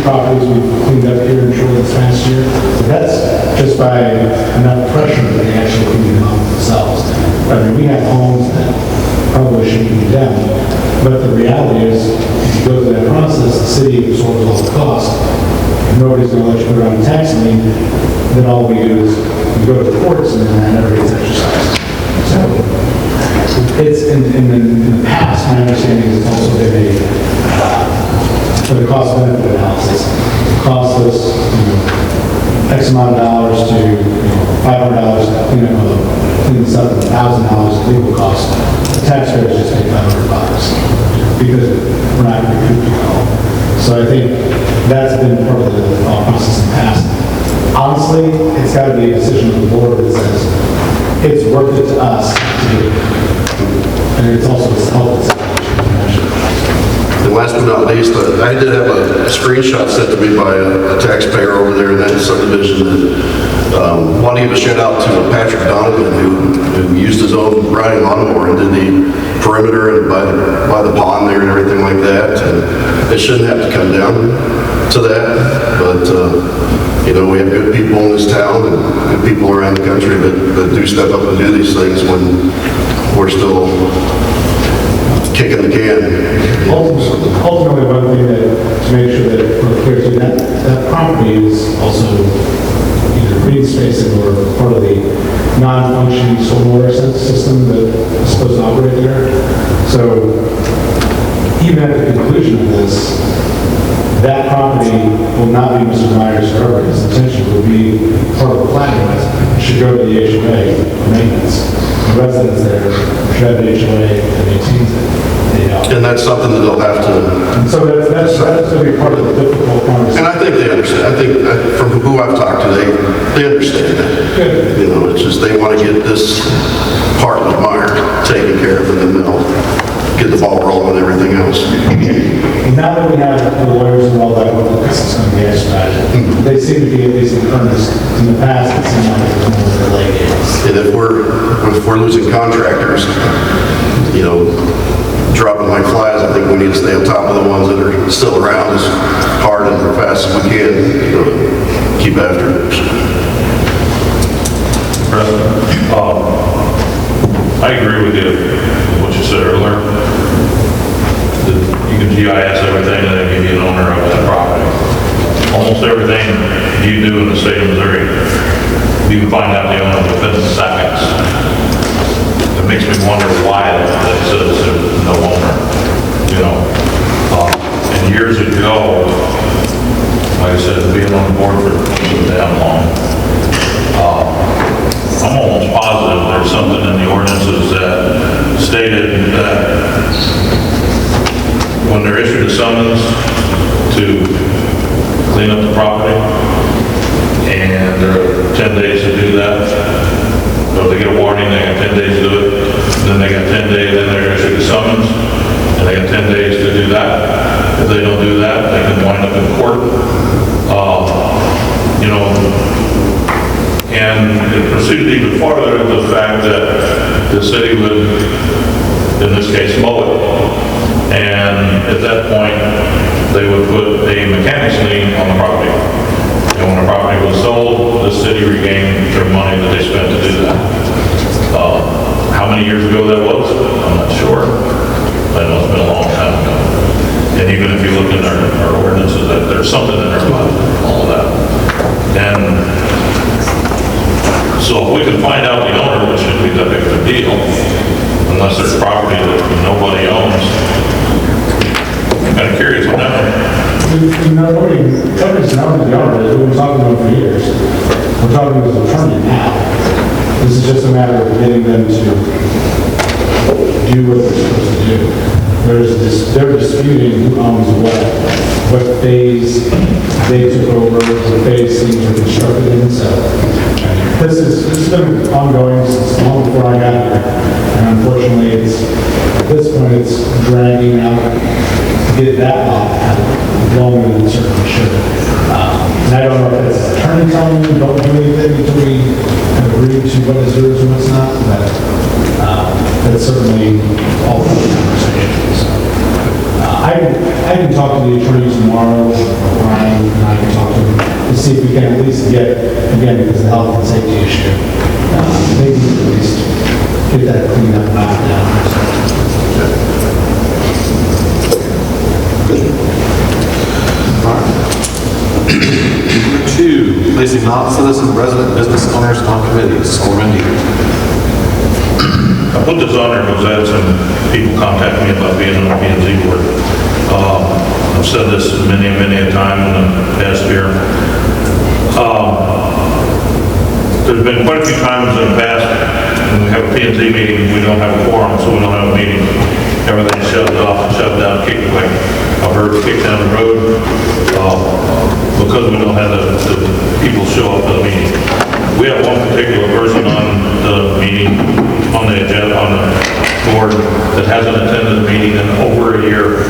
properties we've cleaned up here in Troy this past year. But that's just by enough pressure that they actually clean them up themselves. I mean, we have homes that probably shouldn't be down, but the reality is, if you go through that process, the city absorbs all the cost. If nobody's going to let you put it on a tax lien, then all we do is we go to the courts and then that never gets exercised. So it's in the past, my understanding is it's also been for the cost benefit analysis. It costs us, you know, X amount of dollars to, you know, $500 to clean this up, and $1,000 legal costs. The taxpayers just pay $500 because we're not recouping it all. So I think that's been part of the thought process in the past. Honestly, it's got to be a decision of the board that says it's worth it to us to do it. And it's also a self-discipline measure. And last but not least, I did have a screenshot sent to me by a taxpayer over there in that subdivision that wanted to give a shout out to Patrick Donovan, who used his own riding lawnmower and did the perimeter and by the pond there and everything like that. And it shouldn't have to come down to that, but you know, we have good people in this town and good people around the country that do step up and do these things when we're still kicking the can. Ultimately, one thing to make sure that we're clear to that property is also either green spacing or part of the non-functioning stormwater system that is supposed to operate there. So even at the conclusion of this, that property will not be Mr. Myers forever. His intention will be part of the plan. It should go to the HOA for maintenance. The residents there should have an HOA that maintains it. And that's something that they'll have to... And so that's going to be part of the difficult conversation. And I think they understand. I think from who I've talked to, they understand that. Good. You know, it's just they want to get this part of Meyer taken care of, and then they'll get the ball rolling and everything else. Now that we have the lawyers and all that, well, this is going to be expedited. They seem to be at least in earnest. In the past, it seemed like it was more delayed. And if we're losing contractors, you know, dropping like flies, I think we need to stay on top of the ones that are still around as hard and fast as we can, you know, keep after it. President, I agree with you, what you said earlier. That you can GIS everything and then give you an owner of that property. Almost everything you do in the state of Missouri, you can find out the owner within seconds. It makes me wonder why that says there's no owner, you know. And years ago, when they're issued a summons to clean up the property, and there are 10 days to do that. So if they get a warning, they got 10 days to do it, then they got 10 days, then they're issued a summons, and they got 10 days to do that. If they don't do that, they can wind up in court. You know, and it proceeded even farther to the fact that the city would, in this case, mow it. And at that point, they would put a mechanic's lien on the property. And when the property was sold, the city regained their money that they spent to do that. How many years ago that was, I'm not sure. I know it's been a long time ago. And even if you look in our ordinances, there's something in there about all of that. And so if we can find out the owner, which shouldn't be that big of a deal, unless there's property that nobody owns. I'm kind of curious on that one. Nobody's known the owner, we've been talking to him for years. We're talking to his attorney now. This is just a matter of getting them to do what they're supposed to do. They're disputing who owns what phase they took over, what phase things were constructed in, so this has been ongoing since long before I got here. And unfortunately, at this point, it's dragging out to get that lot longer than it certainly should. And I don't know if it's the attorney telling me don't do anything until we agree to what is yours and what's not, but that's certainly all the conversations. I can talk to the attorney tomorrow, Brian, and I can talk to him to see if we can at least get, again, because of the health and safety issue, maybe at least get that cleaned up back down. Number 2, placing non-citizen resident business owners on committees. Alderman Deere. I put this on there because I had some people contact me about being on the P&Z board. I've said this many a time in the past year. There's been quite a few times in the past when we have a P&Z meeting, we don't have a quorum, so we don't have a meeting. Everything's shoved off and shoved down, kicked like a bird kicked down the road, because we don't have the people show up at the meeting. We have one particular person on the meeting, on the agenda, on the board, that hasn't attended the meeting in over a year.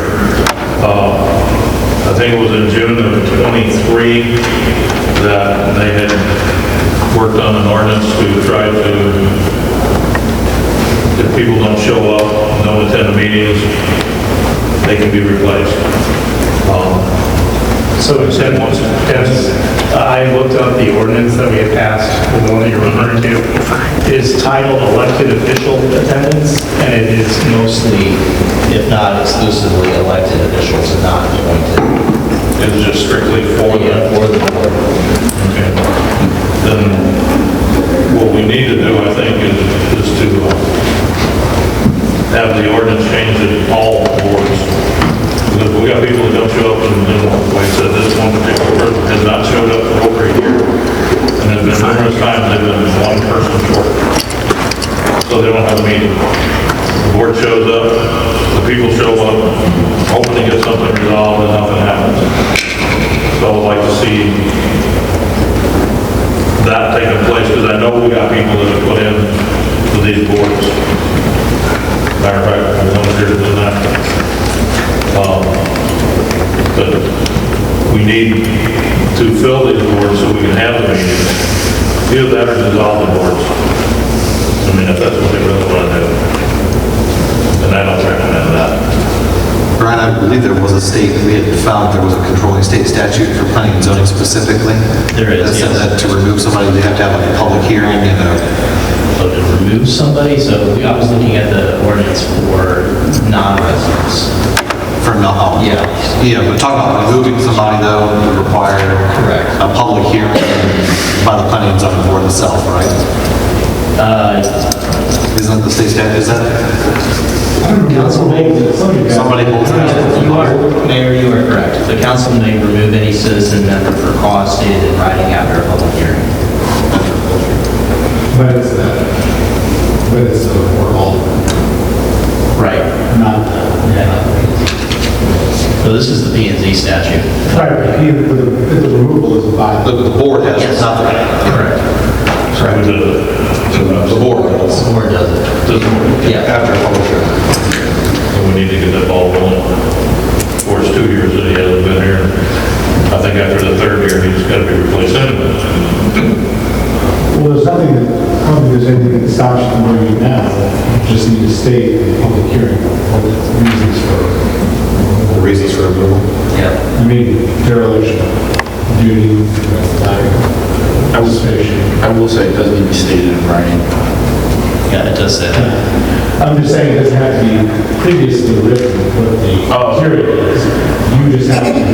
I think it was in June of 23 that they had worked on an ordinance to try to, if people don't show up, don't attend the meetings, they can be replaced. So Dennis, I looked up the ordinance that we had passed, the one that you're referring to, is titled elected official attendance, and it is mostly, if not exclusively, elected officials and not appointed. It's just strictly for the board. Okay. Then what we need to do, I think, is to have the ordinance changed in all boards. Because we got people that don't show up, and like I said, this one particular person has not showed up for over a year. And there's been numerous times they've been one person short. So they don't have a meeting. The board shows up, the people show up, hoping to get something resolved, and nothing happens. So I would like to see that taking place, because I know we got people that have put in to these boards. Matter of fact, one here to do that. But we need to fill these boards so we can have the meetings. Either that or dissolve the boards. I mean, if that's what they really want to do. And I don't recommend that. Brian, I believe there was a state, we had found there was a controlling state statute for planning and zoning specifically. There is, that said yes. that to remove somebody, they have to have like a public hearing and So to remove somebody, so I was looking at the ordinance for non-residents. for no. Yeah. Yeah, but talking about removing somebody though would require a public hearing by the planning and zoning board itself, right? Isn't the state statute, is that? Council may, Somebody holds that. Mayor, you are correct. The council may remove any citizen member for cause stated in writing after a public hearing. But it's for all. Right. Not, Yeah. P and Z statute. Right, but the removal is by. The board has nothing. Correct. The board does. The board does it. Yeah. After a public hearing. And we need to get that ball rolling. Of course, 2 years that he hasn't been here. I think after the 3rd year, he's got to be replaced anyway. Well, there's nothing that, I don't think there's anything that stops you from doing it now. You just need to state in the public hearing what the reasons for. The reasons for removal? Yeah. I mean, dereliction, duty, lack of participation. I will say it does need to be stated in writing. Yeah, it does say that. I'm just saying it doesn't have to be previously written what the period is. You just have to.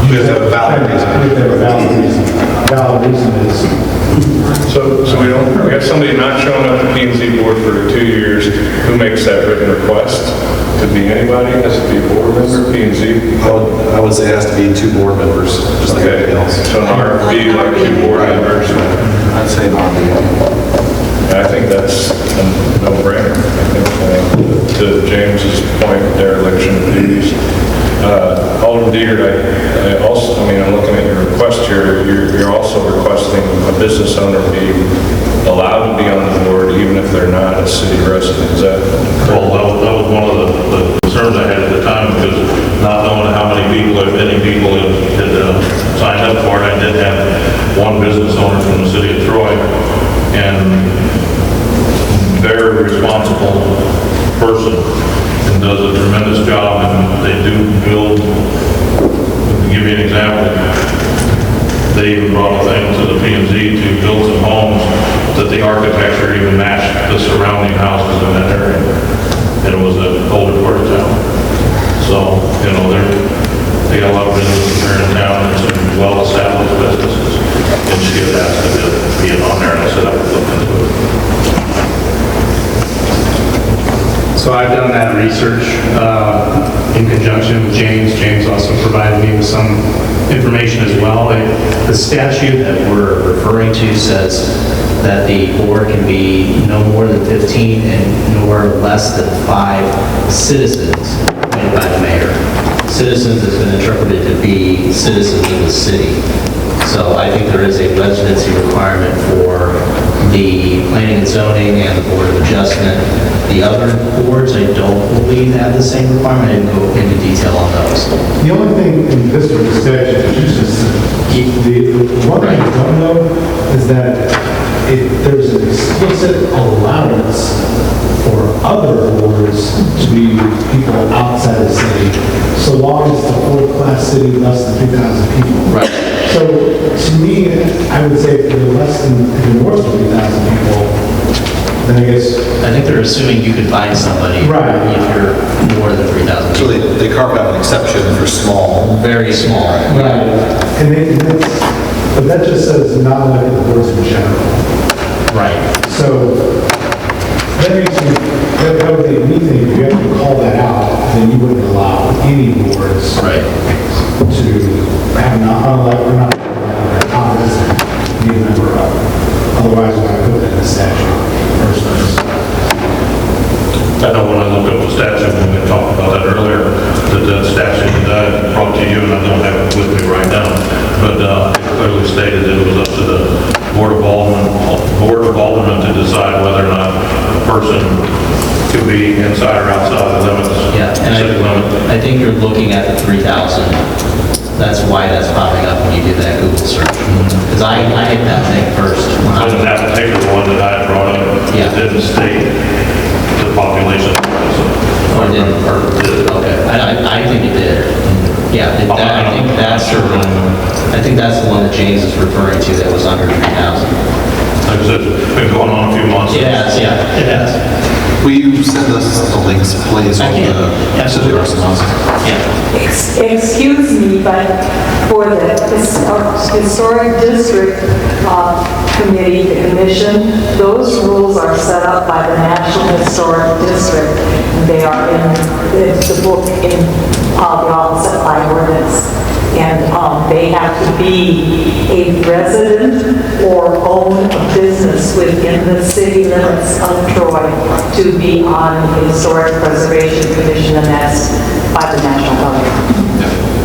You just have a valid reason. You have a valid reason. Valid reason is. So we got somebody not showing up at P and Z board for 2 years. Who makes that written request? Could be anybody, has to be a board member, P and Z? I would say it has to be 2 board members, just like everything else. So an RFP, like 2 board members. I'd say not. I think that's a no-brainer. I think, to James's point, dereliction of duties. Alderman Dieter, I'm looking at your request here. You're also requesting a business owner be allowed to be on the board even if they're not a city resident. Is that correct? Well, that was one of the concerns I had at the time, because not knowing how many people had signed up for it. I did have one business owner from the city of Troy, and very responsible person, and does a tremendous job, and they do build. To give you an example, they even brought a thing to the P and Z to build some homes that the architecture even matched the surrounding houses in that area. And it was an older part of town. So, they got a lot of businesses there in town, and some well-established businesses. And she had asked to be on there, and I said I would look into it. So I've done that research in conjunction with James. James also provided me with some information as well. The statute that we're referring to says that the board can be no more than 15 and nor less than 5 citizens appointed by the mayor. Citizens has been interpreted to be citizens of the city. So I think there is a residency requirement for the planning and zoning and the board of adjustment. The other boards, I don't believe have the same requirement. I didn't go into detail on those. The only thing in this statute that you just said, the one thing I don't know is that there's an explicit allowance for other boards to be people outside the city, so long as it's a fourth-class city, less than 3,000 people. Right. So to me, I would say if you're more than 3,000 people, then I guess. I think they're assuming you could find somebody if you're more than 3,000 So people. they carve out an exception for small. Very small. Right. But that just says not elected boards in general. Right. So that makes me, that would make me think if you have to call that out, then you wouldn't allow any boards to have not be a member of. Otherwise, why put that in the statute first place? I know when I looked up the statute, when we talked about that earlier, that statute that I brought to you, and I don't have it with me right now, but it clearly stated that it was up to the Board of Alderman to decide whether or not a person could be inside or outside the limits. Yeah, and I think you're looking at the 3,000. That's why that's popping up when you do that Google search. Because I hit that thing first. I didn't have to take the one that I had brought up. It didn't state the population. Oh, it didn't? Okay. I think it did. Yeah, I think that's the one that James is referring to that was under 3,000. Like I said, it's been going on a few months. It has. Will you send us the links, please, on the response? Excuse me, but for the Historic District Committee, the commission, those rules are set up by the National Historic District. They are in the book in the Office of High Ordinance. And they have to be a resident or own a business within the city limits of Troy to be on the Historic Preservation Commission, and that's by the national government.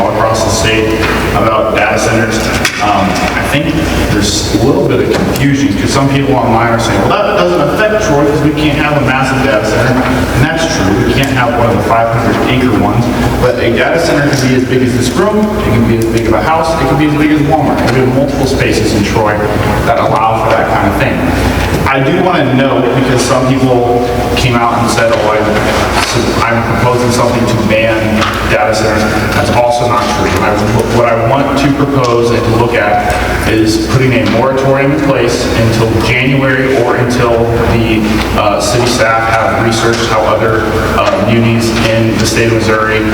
all across the state about data centers. I think there's a little bit of confusion because some people online are saying, well, that doesn't affect Troy because we can't have a massive data center. And that's true. We can't have one of the 500-acre ones. But a data center can be as big as this room. It can be as big of a house. It can be as big as Walmart. And we have multiple spaces in Troy that allow for that kind of thing. I do want to note, because some people came out and said, oh, I'm proposing something to ban data centers. That's also not true. What I want to propose and to look at is putting a moratorium in place until January or until the city staff have researched how other munis in the state of Missouri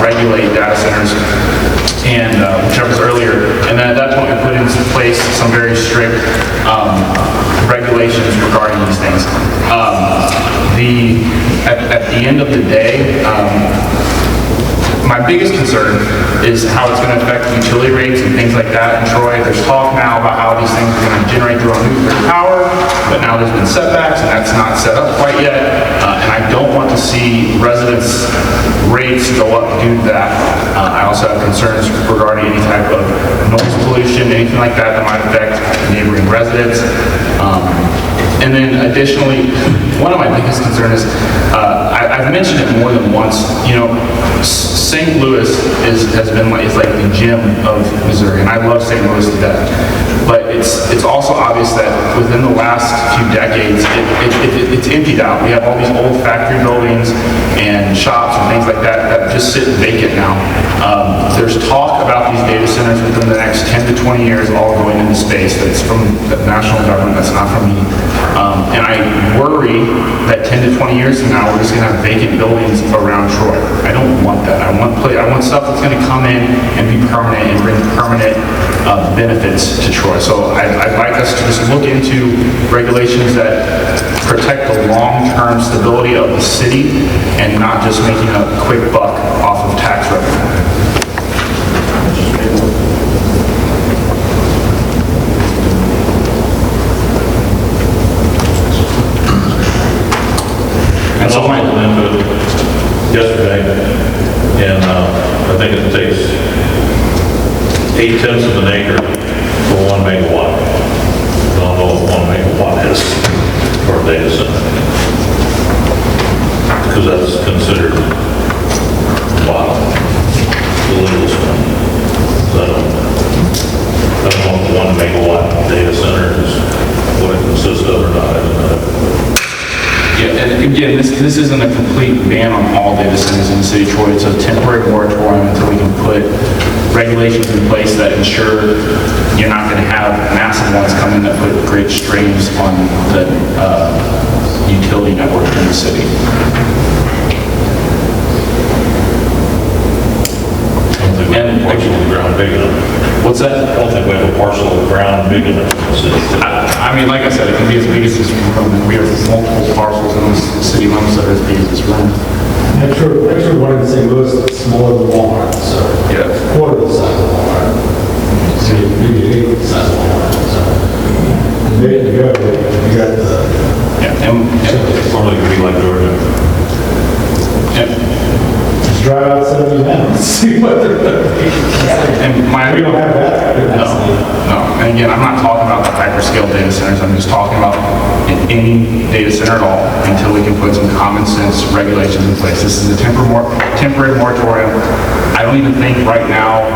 regulate data centers, and whichever's earlier. And then at that point, we put into place some very strict regulations regarding these things. At the end of the day, my biggest concern is how it's going to affect utility rates and things like that in Troy. There's talk now about how these things are going to generate their own nuclear power, but now there's been setbacks and that's not set up quite yet. And I don't want to see residents' rates go up due to that. I also have concerns regarding any type of noise pollution, anything like that that might affect neighboring residents. And then additionally, one of my biggest concerns is, I've mentioned it more than once, you know, St. Louis is like the gem of Missouri, and I love St. Louis to death. But it's also obvious that within the last few decades, it's emptied out. We have all these old factory buildings and shops and things like that that just sit vacant now. There's talk about these data centers within the next 10 to 20 years all going into space. That's from the national government, that's not from me. And I worry that 10 to 20 years from now, we're just gonna have vacant buildings around Troy. I don't want that. I want stuff that's gonna come in and be permanent and bring permanent benefits to Troy. So I'd like us to just look into regulations that protect the long-term stability of the city and not just making a quick buck off of tax revenue. And so I went into it yesterday, and I think it takes 0.8 of an acre for 1 megawatt. I don't know what 1 megawatt is for a data center, because that's considered wild, illegal stuff. So I don't know if 1 megawatt data center is what it consists of or not. I don't know. Yeah, and again, this isn't a complete ban on all data centers in the city of Troy. It's a temporary moratorium until we can put regulations in place that ensure you're not going to have massive ones come in that put great strains on the utility network in the city. I don't think we have a parcel of ground big enough. What's that? I don't think we have a parcel of ground big enough in the city. I mean, like I said, it can be as big as this room, and we have multiple parcels in this city limits that are as big as this room. Actually, one in St. Louis that's smaller than Walmart, so yeah, quarter the size of Walmart. So maybe 8 the size of Walmart. So there you go. You got the. Yeah, and Normally it would be like Georgia. Yeah. Just drive outside of the and see what they're doing. And we don't have that. No. And again, I'm not talking about the hyperscale data centers. I'm just talking about any data center at all until we can put some common sense regulations in place. This is a temporary moratorium. I don't even think right now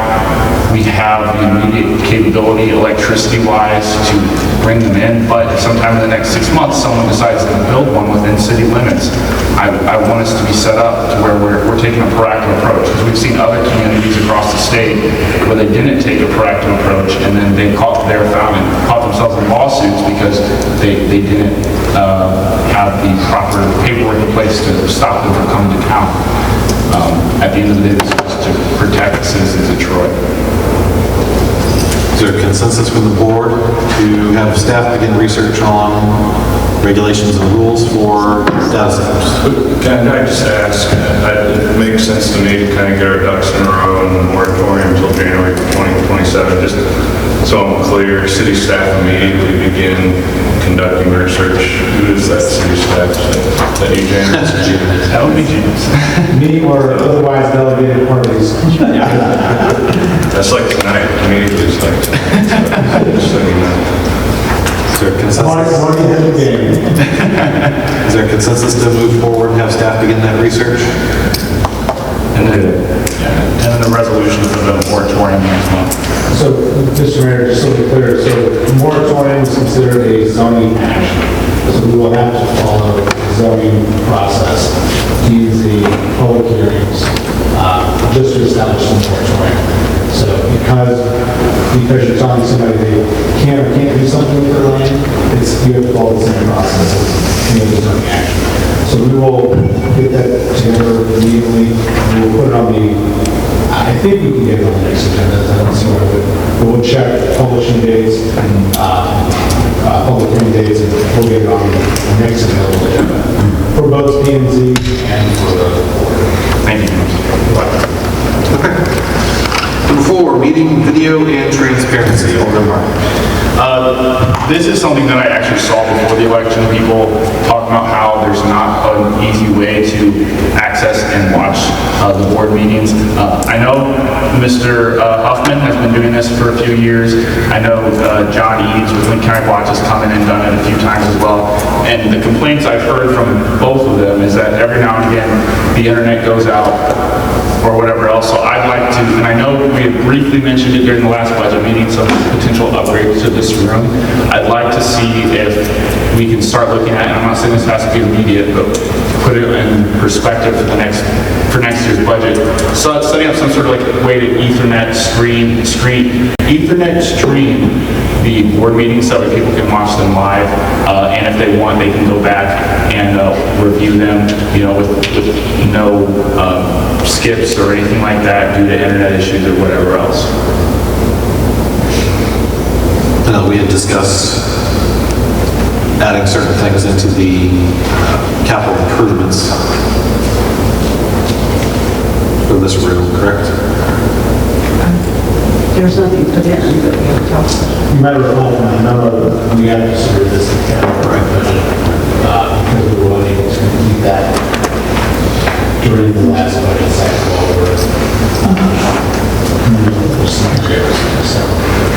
we have the immediate capability electricity-wise to bring them in, but sometime in the next 6 months, someone decides to build one within city limits. I want us to be set up to where we're taking a proactive approach, because we've seen other communities across the state where they didn't take a proactive approach, and then they caught themselves in lawsuits because they didn't have the proper paperwork in place to stop them from coming to town. At the end of the day, this is to protect the citizens of Troy. Is there a consensus from the board to have staff begin research on regulations and rules for data centers? Can I just ask, it makes sense to me to kind of get our ducks in a row and moratorium until January 2027, just So I'm clear, city staff immediately begin conducting research. Who is that city staff? Is that you, James? That would be James. Me or otherwise delegated parties. That's like tonight, immediately it's like, just so you know. Is there consensus? Is there consensus to move forward and have staff begin that research? And then the resolution for the moratorium next month. So, Mr. Mayor, just so we're clear, so moratorium is considered a zoning action. So we will have to follow the zoning process to use the public hearings just to establish the moratorium. So because you're telling somebody they can or can't do something with their land, you have to follow the same process as any other zoning action. So we will get that together immediately. We will put it on the, I think we can get it on the next agenda. I don't see why we would. We'll check publishing dates and public hearing dates, and we'll get it on the next available agenda for both P&Z and for the board. Thank you. Number 4, meeting video and transparency. Alderman. This is something that I actually saw before the election. People talking about how there's not an easy way to access and watch the board meetings. I know Mr. Huffman has been doing this for a few years. I know John Eads with Lincoln County Watch has come in and done it a few times as well. And the complaints I've heard from both of them is that every now and again the internet goes out or whatever else. So I'd like to, and I know we had briefly mentioned it during the last budget meeting, some potential upgrades to this room. I'd like to see if we can start looking at, and I'm not saying this has to be immediate, but put it in perspective for for next year's budget. So setting up some sort of like way to Ethernet stream the board meetings so that people can watch them live, and if they want, they can go back and review them, with no skips or anything like that due to internet issues or whatever else. We had discussed adding certain things into the capital improvements for this room, correct? There's nothing put in, but we have to talk about it. You might recall from a number of, we had considered this in category budget because we were unable to complete that during the last budget cycle or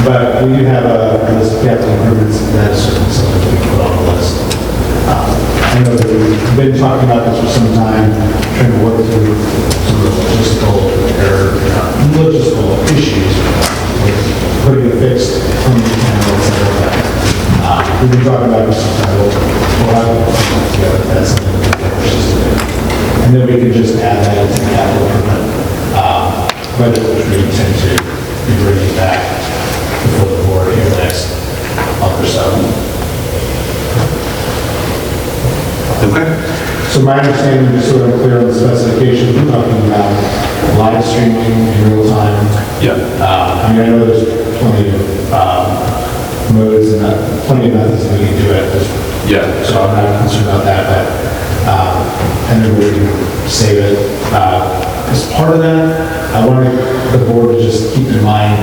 but we do have a list of capital improvements that is certainly something we put on the list. I know that we've been talking about this for some time, trying to work through some of the logistical issues with putting a fixed funding channel, et cetera, like that. We've been talking about this for some time. We'll have to put together. That's something that we're just doing. And then we can just add that into the capital improvement budget, which we intend to be bringing back before the board in the next month or so. Okay. So my understanding, just so I'm clear on the specifications, we're talking about live streaming in real time. Yeah. I mean, I know there's plenty of modes and plenty of methods that we can do it. Yeah. So I'm not concerned about that, but and then we can save it. As part of that, I wanted the board to just keep in mind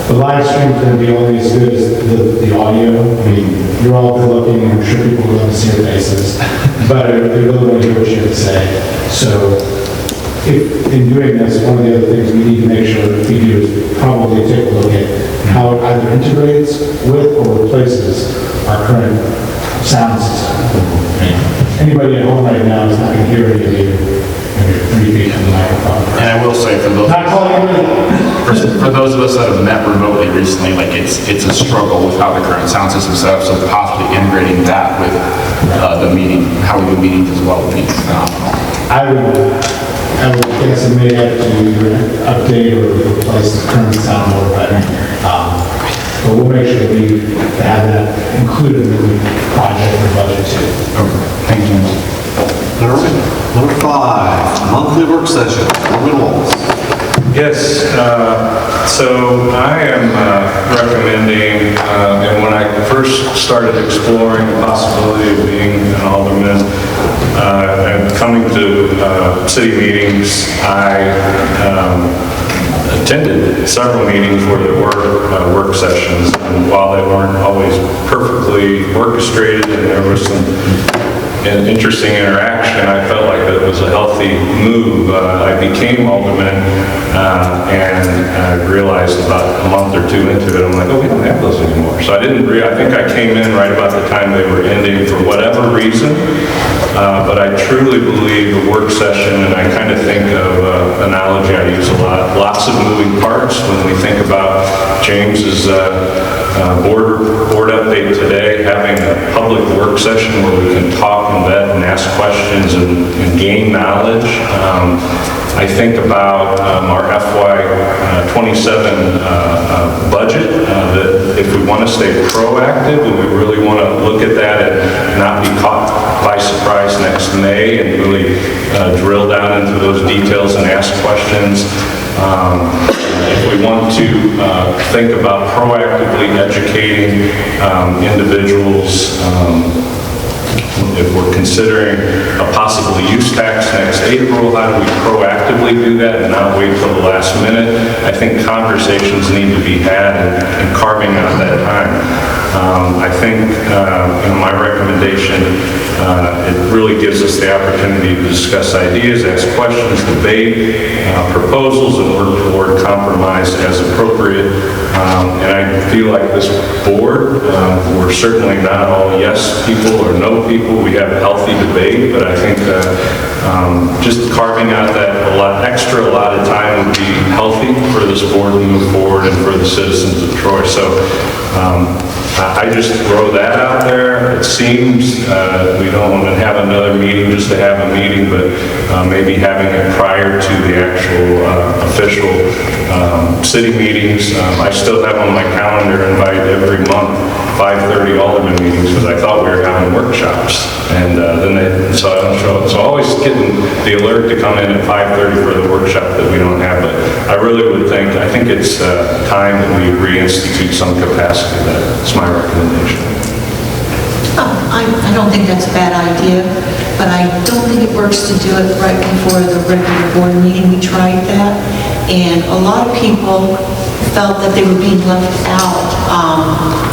the live stream is going to be only as good as the audio. I mean, you're all good looking, I'm sure people would love to see your faces, but I really want to hear what you have to say. So, if in doing this, one of the other things we need to make sure that we do is probably take a look at how it either integrates with or replaces our current sound system. I mean, anybody at home right now is not going to hear any of you. And I will say for those for those of us that have met remotely recently, like it's a struggle with how the current sound system is set up. So possibly integrating that with the meeting, how we do meetings as well would be phenomenal. I would guess it may have to either update or replace the current sound board, but we'll make sure that we have that included in the project or budget too. Okay. Thank you. All right. Number 5, monthly work session. Alderman Walls. Yes, so I am recommending, and when I first started exploring the possibility of being an alderman and coming to city meetings, I attended several meetings where there were work sessions, and while they weren't always perfectly orchestrated and there was some interesting interaction, I felt like it was a healthy move. I became alderman and realized about a month or two into it, I'm like, oh, we don't have those anymore. So I think I came in right about the time they were ending for whatever reason, but I truly believe a work session, and I kind of think of an analogy I use a lot, lots of moving parts when we think about James's board update today, having a public work session where we can talk and vet and ask questions and gain knowledge. I think about our FY 27 budget, that if we want to stay proactive and we really want to look at that and not be caught by surprise next May and really drill down into those details and ask questions. If we want to think about proactively educating individuals, if we're considering a possible use tax next April, how do we proactively do that and not wait till the last minute? I think conversations need to be had and carving out that time. I think my recommendation, it really gives us the opportunity to discuss ideas, ask questions, debate proposals, and work toward compromise as appropriate. And I feel like this board, we're certainly not all yes people or no people. We have a healthy debate, but I think just carving out that a lot of time would be healthy for this board to move forward and for the citizens of Troy. So I just throw that out there. It seems we don't want to have another meeting just to have a meeting, but maybe having it prior to the actual official city meetings. I still have on my calendar invited every month 5:30 Alderman meetings because I thought we were having workshops, and so I don't show up. So always getting the alert to come in at 5:30 for the workshop that we don't have. But I really would think it's time that we reinstitute some capacity. That's my recommendation. I don't think that's a bad idea, but I don't think it works to do it right before the regular board meeting. We tried that, and a lot of people felt that they were being left out.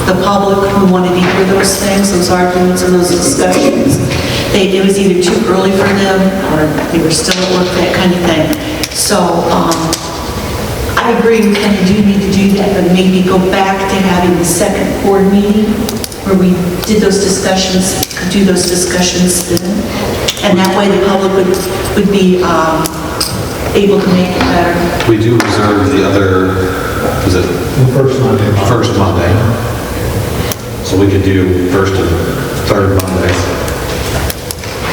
The public who wanted to hear those things, those arguments and those discussions, it was either too early for them or they were still at work, that kind of thing. So I agree we kind of do need to do that, but maybe go back to having the second board meeting where we did those discussions, could do those discussions then. And that way the public would be able to make it better. We do reserve the other, is it? First Monday. First Monday. So we could do first and third Mondays.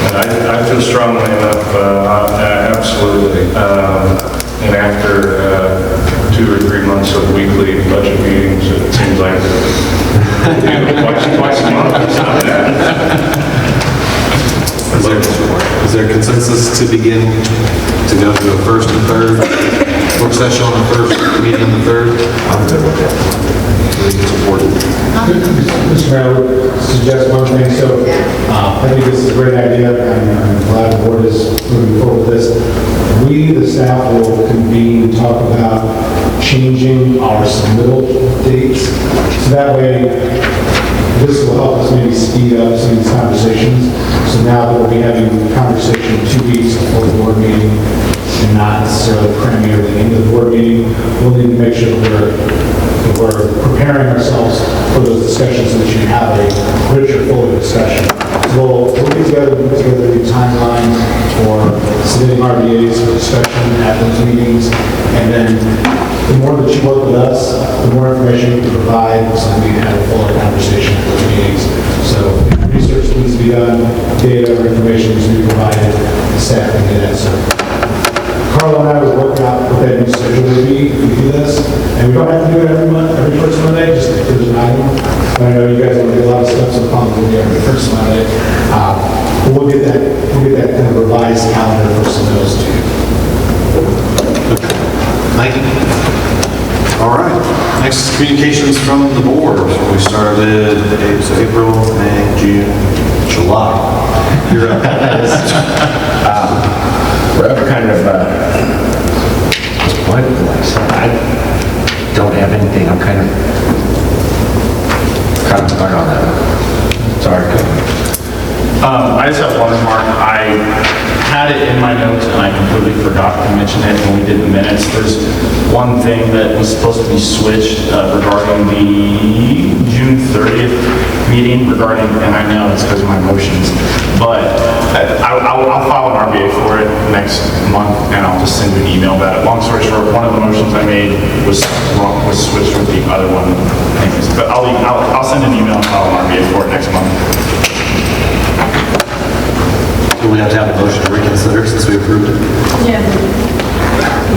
And I feel strongly enough, absolutely. And after 2 or 3 months of weekly budget meetings, it seems like twice a month. It's not bad. Is there consensus to begin to go to a first and third work session on the first, meeting on the third? I'm good with that. Mr. Mayor, I would suggest one thing. So I think this is a great idea. I'm glad the board is moving forward with this. We, the staff, will convene and talk about changing our submittal dates. So that way, this will help us maybe speed up some of these conversations. So now that we'll be having a conversation 2 weeks before the board meeting and not necessarily cramming everything into the board meeting, we'll need to make sure that we're preparing ourselves for those discussions so that you can have a richer, fuller discussion. So we'll get together, put together a timeline for submitting RDAs for discussion at those meetings, and then the more that you work with us, the more information you can provide so that we can have a fuller conversation at those meetings. So research needs to be done, data or information needs to be provided, the staff can do that. So Carl and I will work out what that new schedule will be if we do this. And we don't have to do it every month, every first Monday, just if there's an item. But I know you guys want to do a lot of stuff, so probably we'll do every first Monday. But we'll get that kind of revised calendar for some of those too. Thank you. All right. Next is communications from the board. We started April, May, June, July. You're up. We're kind of, what's the place? I don't have anything. I'm kind of hard on that. Sorry. I just have one remark. I had it in my notes and I completely forgot to mention it when we did the minutes. There's one thing that was supposed to be switched regarding the June 30th meeting regarding, and I know it's because of my motions, but I'll file an RBA for it next month and I'll just send you an email about it. Long story short, one of the motions I made was wrong, was switched with the other one. But I'll send an email and file an RBA for it next month. Do we have to have a motion to reconsider since we approved it? Yeah.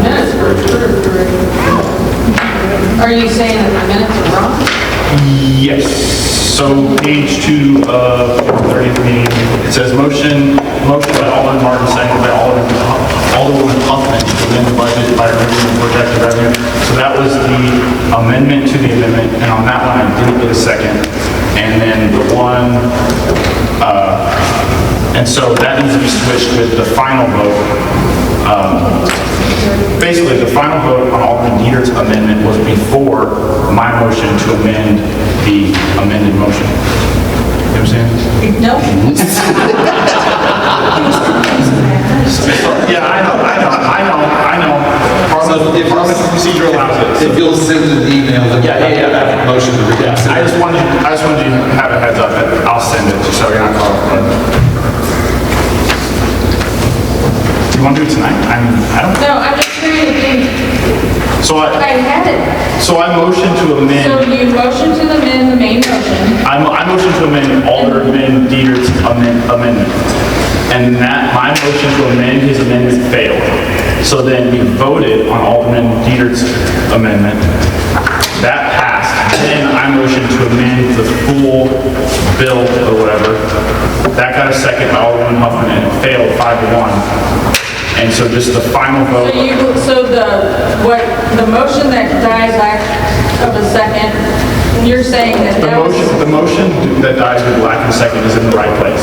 Minutes were approved already. Are you saying that the minutes are wrong? Yes. So page 2 of the 30th meeting, it says motion by Alderman Martin, second by Alderwoman Huffman to amend the budget by removing the projected revenue. So that was the amendment to the amendment, and on that one I didn't get a second. And then the one, and so that needs to be switched with the final vote. Basically, the final vote on Alderman Dieter's amendment was before my motion to amend the amended motion. You know what I'm saying? No. Yeah, I know. Parliament's procedure allows it. If you'll send an email, then Yeah. motion to reconsider. I just wanted you to have a heads up that I'll send it just so you're not caught. Do you want to do it tonight? I don't. No, I'm just trying to think. So I had it. So I motion to amend. So you motion to amend the main motion. I motion to amend Alderman Dieter's amendment. And that, my motion to amend his amendment failed. So then we voted on Alderman Dieter's amendment. That passed. Then I motioned to amend the full bill or whatever. That got a second by Alderman Huffman and it failed 5-1. And so just the final vote. So the motion that dies lack of a second, you're saying that the motion that dies with lack of a second is in the right place.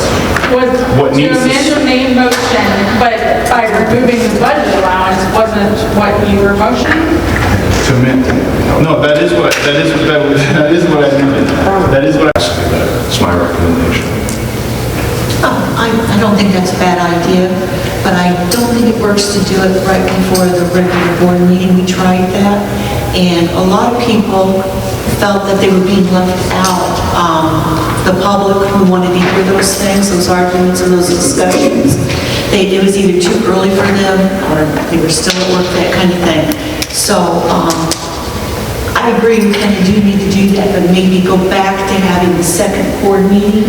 What needs to amend the main motion, but by removing the budget allowance wasn't what you were motioning? To amend. No, that is what I amended. That is what I. That's my recommendation. I don't think that's a bad idea, but I don't think it works to do it right before the regular board meeting. We tried that, and a lot of people felt that they were being left out. The public who wanted to hear those things, those arguments and those discussions, it was either too early for them or they were still at work, that kind of thing. So I agree, we kind of do need to do that, but maybe go back to having the second board meeting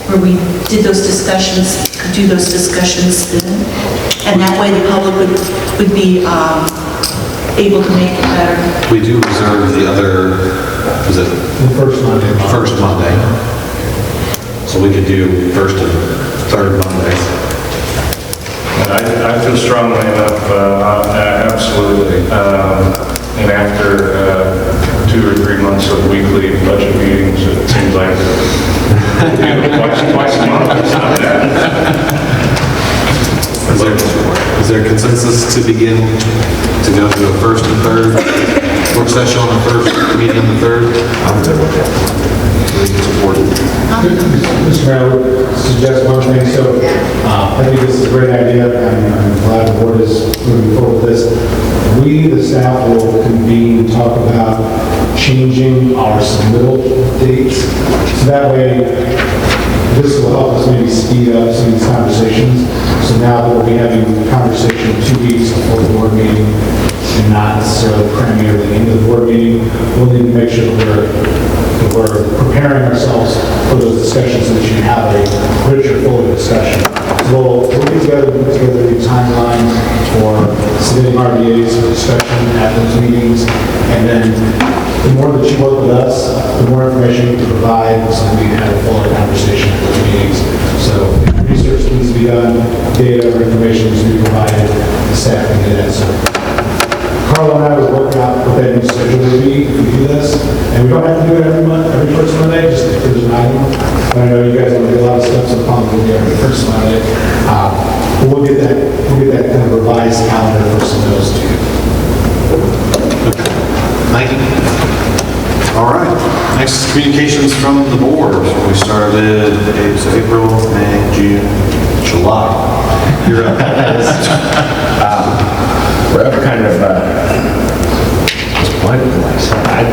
where we did those discussions, could do those discussions then. And that way the public would be able to make it better. We do reserve the other, is it? The first Monday. First Monday. So we could do first and third Mondays. I feel strongly enough, absolutely. And after 2 or 3 months of weekly budget meetings, it seems like twice a month is not bad. Is there consensus to begin to go to a first and third work session on the first, meeting on the third? I'm good with that. We can support it. Mr. Mayor, I would suggest one thing. So I think this is a great idea. I'm glad the board is moving forward with this. We, the staff, will convene and talk about changing our submittal dates. So that way, this will help us maybe speed up some of these conversations. So now that we'll be having a conversation 2 weeks before the board meeting and not necessarily cramming everything into the board meeting, we'll need to make sure that we're preparing ourselves for those discussions so that you can have a richer, fuller discussion. So we'll get together a timeline for submitting RDAs for discussion at those meetings, and then the more that you work with us, the more information you can provide, so we can have a fuller conversation at those meetings. So research needs to be done, data or information needs to be provided, the staff can do that. So Carl and I will work out what that new schedule will be if we do this. And we don't have to do it every month, every first Monday, just if there's an item. I know you guys want to do a lot of stuff, so probably we'll do every first Monday. But we'll get that kind of revised calendar for some of those too. All right, next communications from the board. We started April, May, June, July. You're up. We're kind of, what, I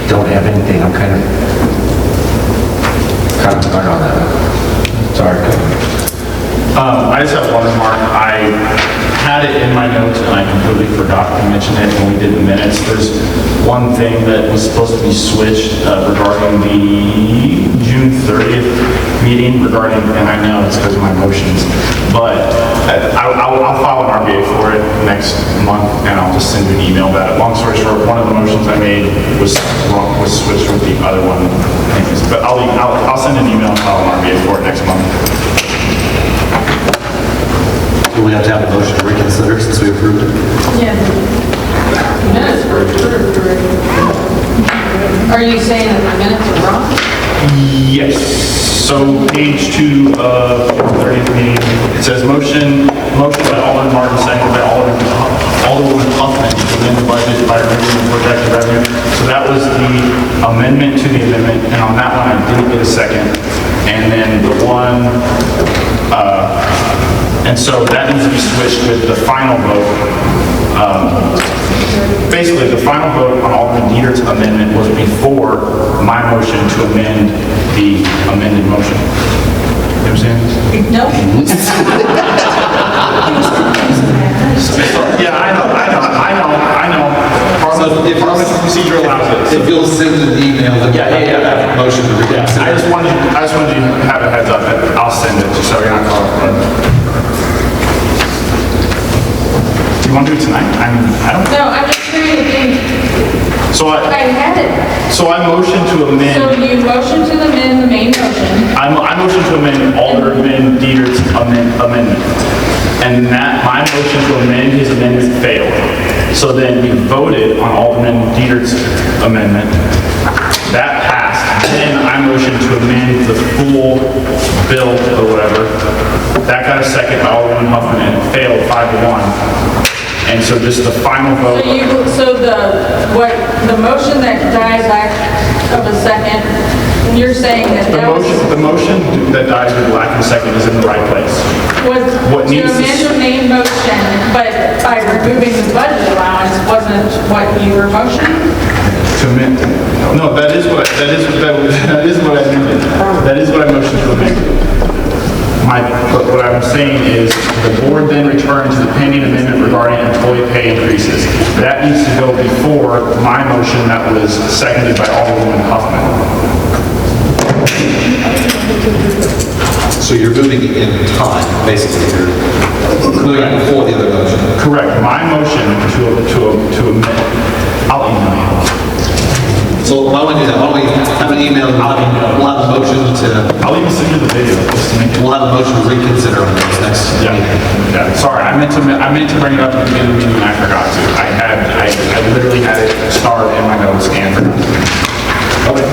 don't have anything, I'm kind of hard on that. Sorry. I just have one remark. I had it in my notes and I completely forgot to mention it when we did the minutes. There's one thing that was supposed to be switched regarding the June 30th meeting regarding, and I know it's because of my motions, but I'll file an RBA for it next month and I'll just send you an email about it. Long story short, one of the motions I made was wrong, was switched with the other one. But I'll send an email and file an RBA for it next month. Do we have to have a motion to reconsider since we approved it? Yeah. Minutes were approved already. Are you saying that the minutes are wrong? Yes. So page 2 of the 30th meeting, it says motion by Alderman Martin, second by Alderwoman Huffman, to amend the budget by removing projected revenue. So that was the amendment to the amendment, and on that one I didn't get a second. And then the one, and so that needs to be switched with the final vote. Basically, the final vote on Alderman Dieter's amendment was before my motion to amend the amended motion. You understand? No. Yeah, I know. If Procedure allows it. If you'll send an email, then Yeah. motion to reconsider. I just wanted you to have a heads up that I'll send it just so you're not caught off guard. Do you want to do it tonight? I don't. No, I'm just trying to think. So I had it. So I motion to amend. So you motion to amend the main motion. I motion to amend Alderman Dieter's amendment. And that, my motion to amend his amendment failed. So then we voted on Alderman Dieter's amendment. That passed. Then I motioned to amend the full bill or whatever. That got a second by Alderman Huffman and it failed 5-1. And so this is the final vote. So the motion that died lack of a second, you're saying that The that was motion that dies with lack of a second is in the right place. What to needs amend the main motion, but by removing the budget allowance wasn't what you were motioning? To amend, no, that is what I amended. That is what I motioned to amend. But what I'm saying is, the board then returned to the pending amendment regarding employee pay increases. That needs to go before my motion that was seconded by Alderwoman Huffman. So you're moving it in time, basically. You're moving it before the other motion. Correct. My motion to amend, I'll email you. So why don't we do that? Why don't we have an email? We'll have a motion to. I'll even send you the video just to make it. We'll have a motion to reconsider on this next. Yeah. Sorry, I meant to bring it up at the beginning of the meeting and I forgot to. I literally had it starred in my notes and forgot to. Okay.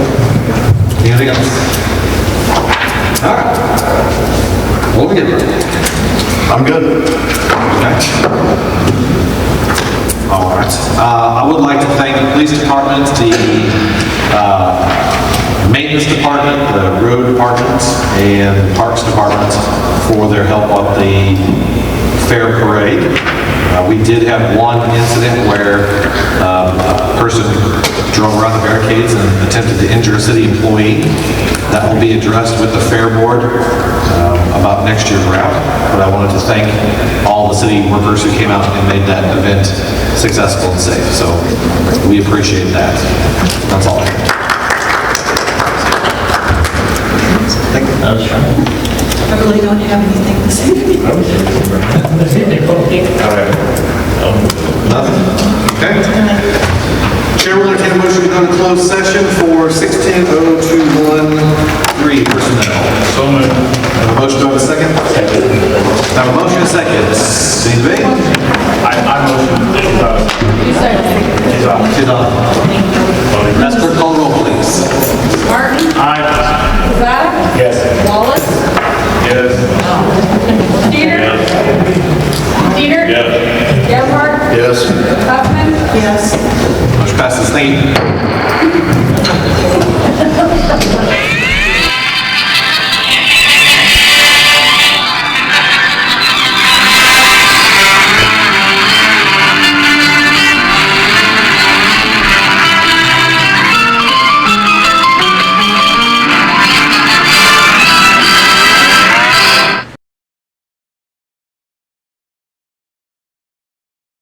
Anything else? All right. What we get? I'm good. All right. I would like to thank the police department, the maintenance department, the road department, and the parks department for their help on the fair parade. We did have one incident where a person drove around the barricades and attempted to injure a city employee. That will be addressed with the fair board about next year's route. But I wanted to thank all the city workers who came out and made that event successful and safe. So we appreciate that. That's all I have. I really don't have anything to say. Nothing? Okay. Chair will entertain a motion to go into closed session for 16:0213 personnel. So moved. Have a motion, do I have a second? Second. Have a motion, a second. Any debate? I motion. You said She's on. Madam Clerk, call the roll, please. Martin? Aye. Zada? Yes. Wallace? Yes. Dieter? Dieter? Yes. Gebhardt? Yes. Huffman? Yes. Motion passes. Thank you.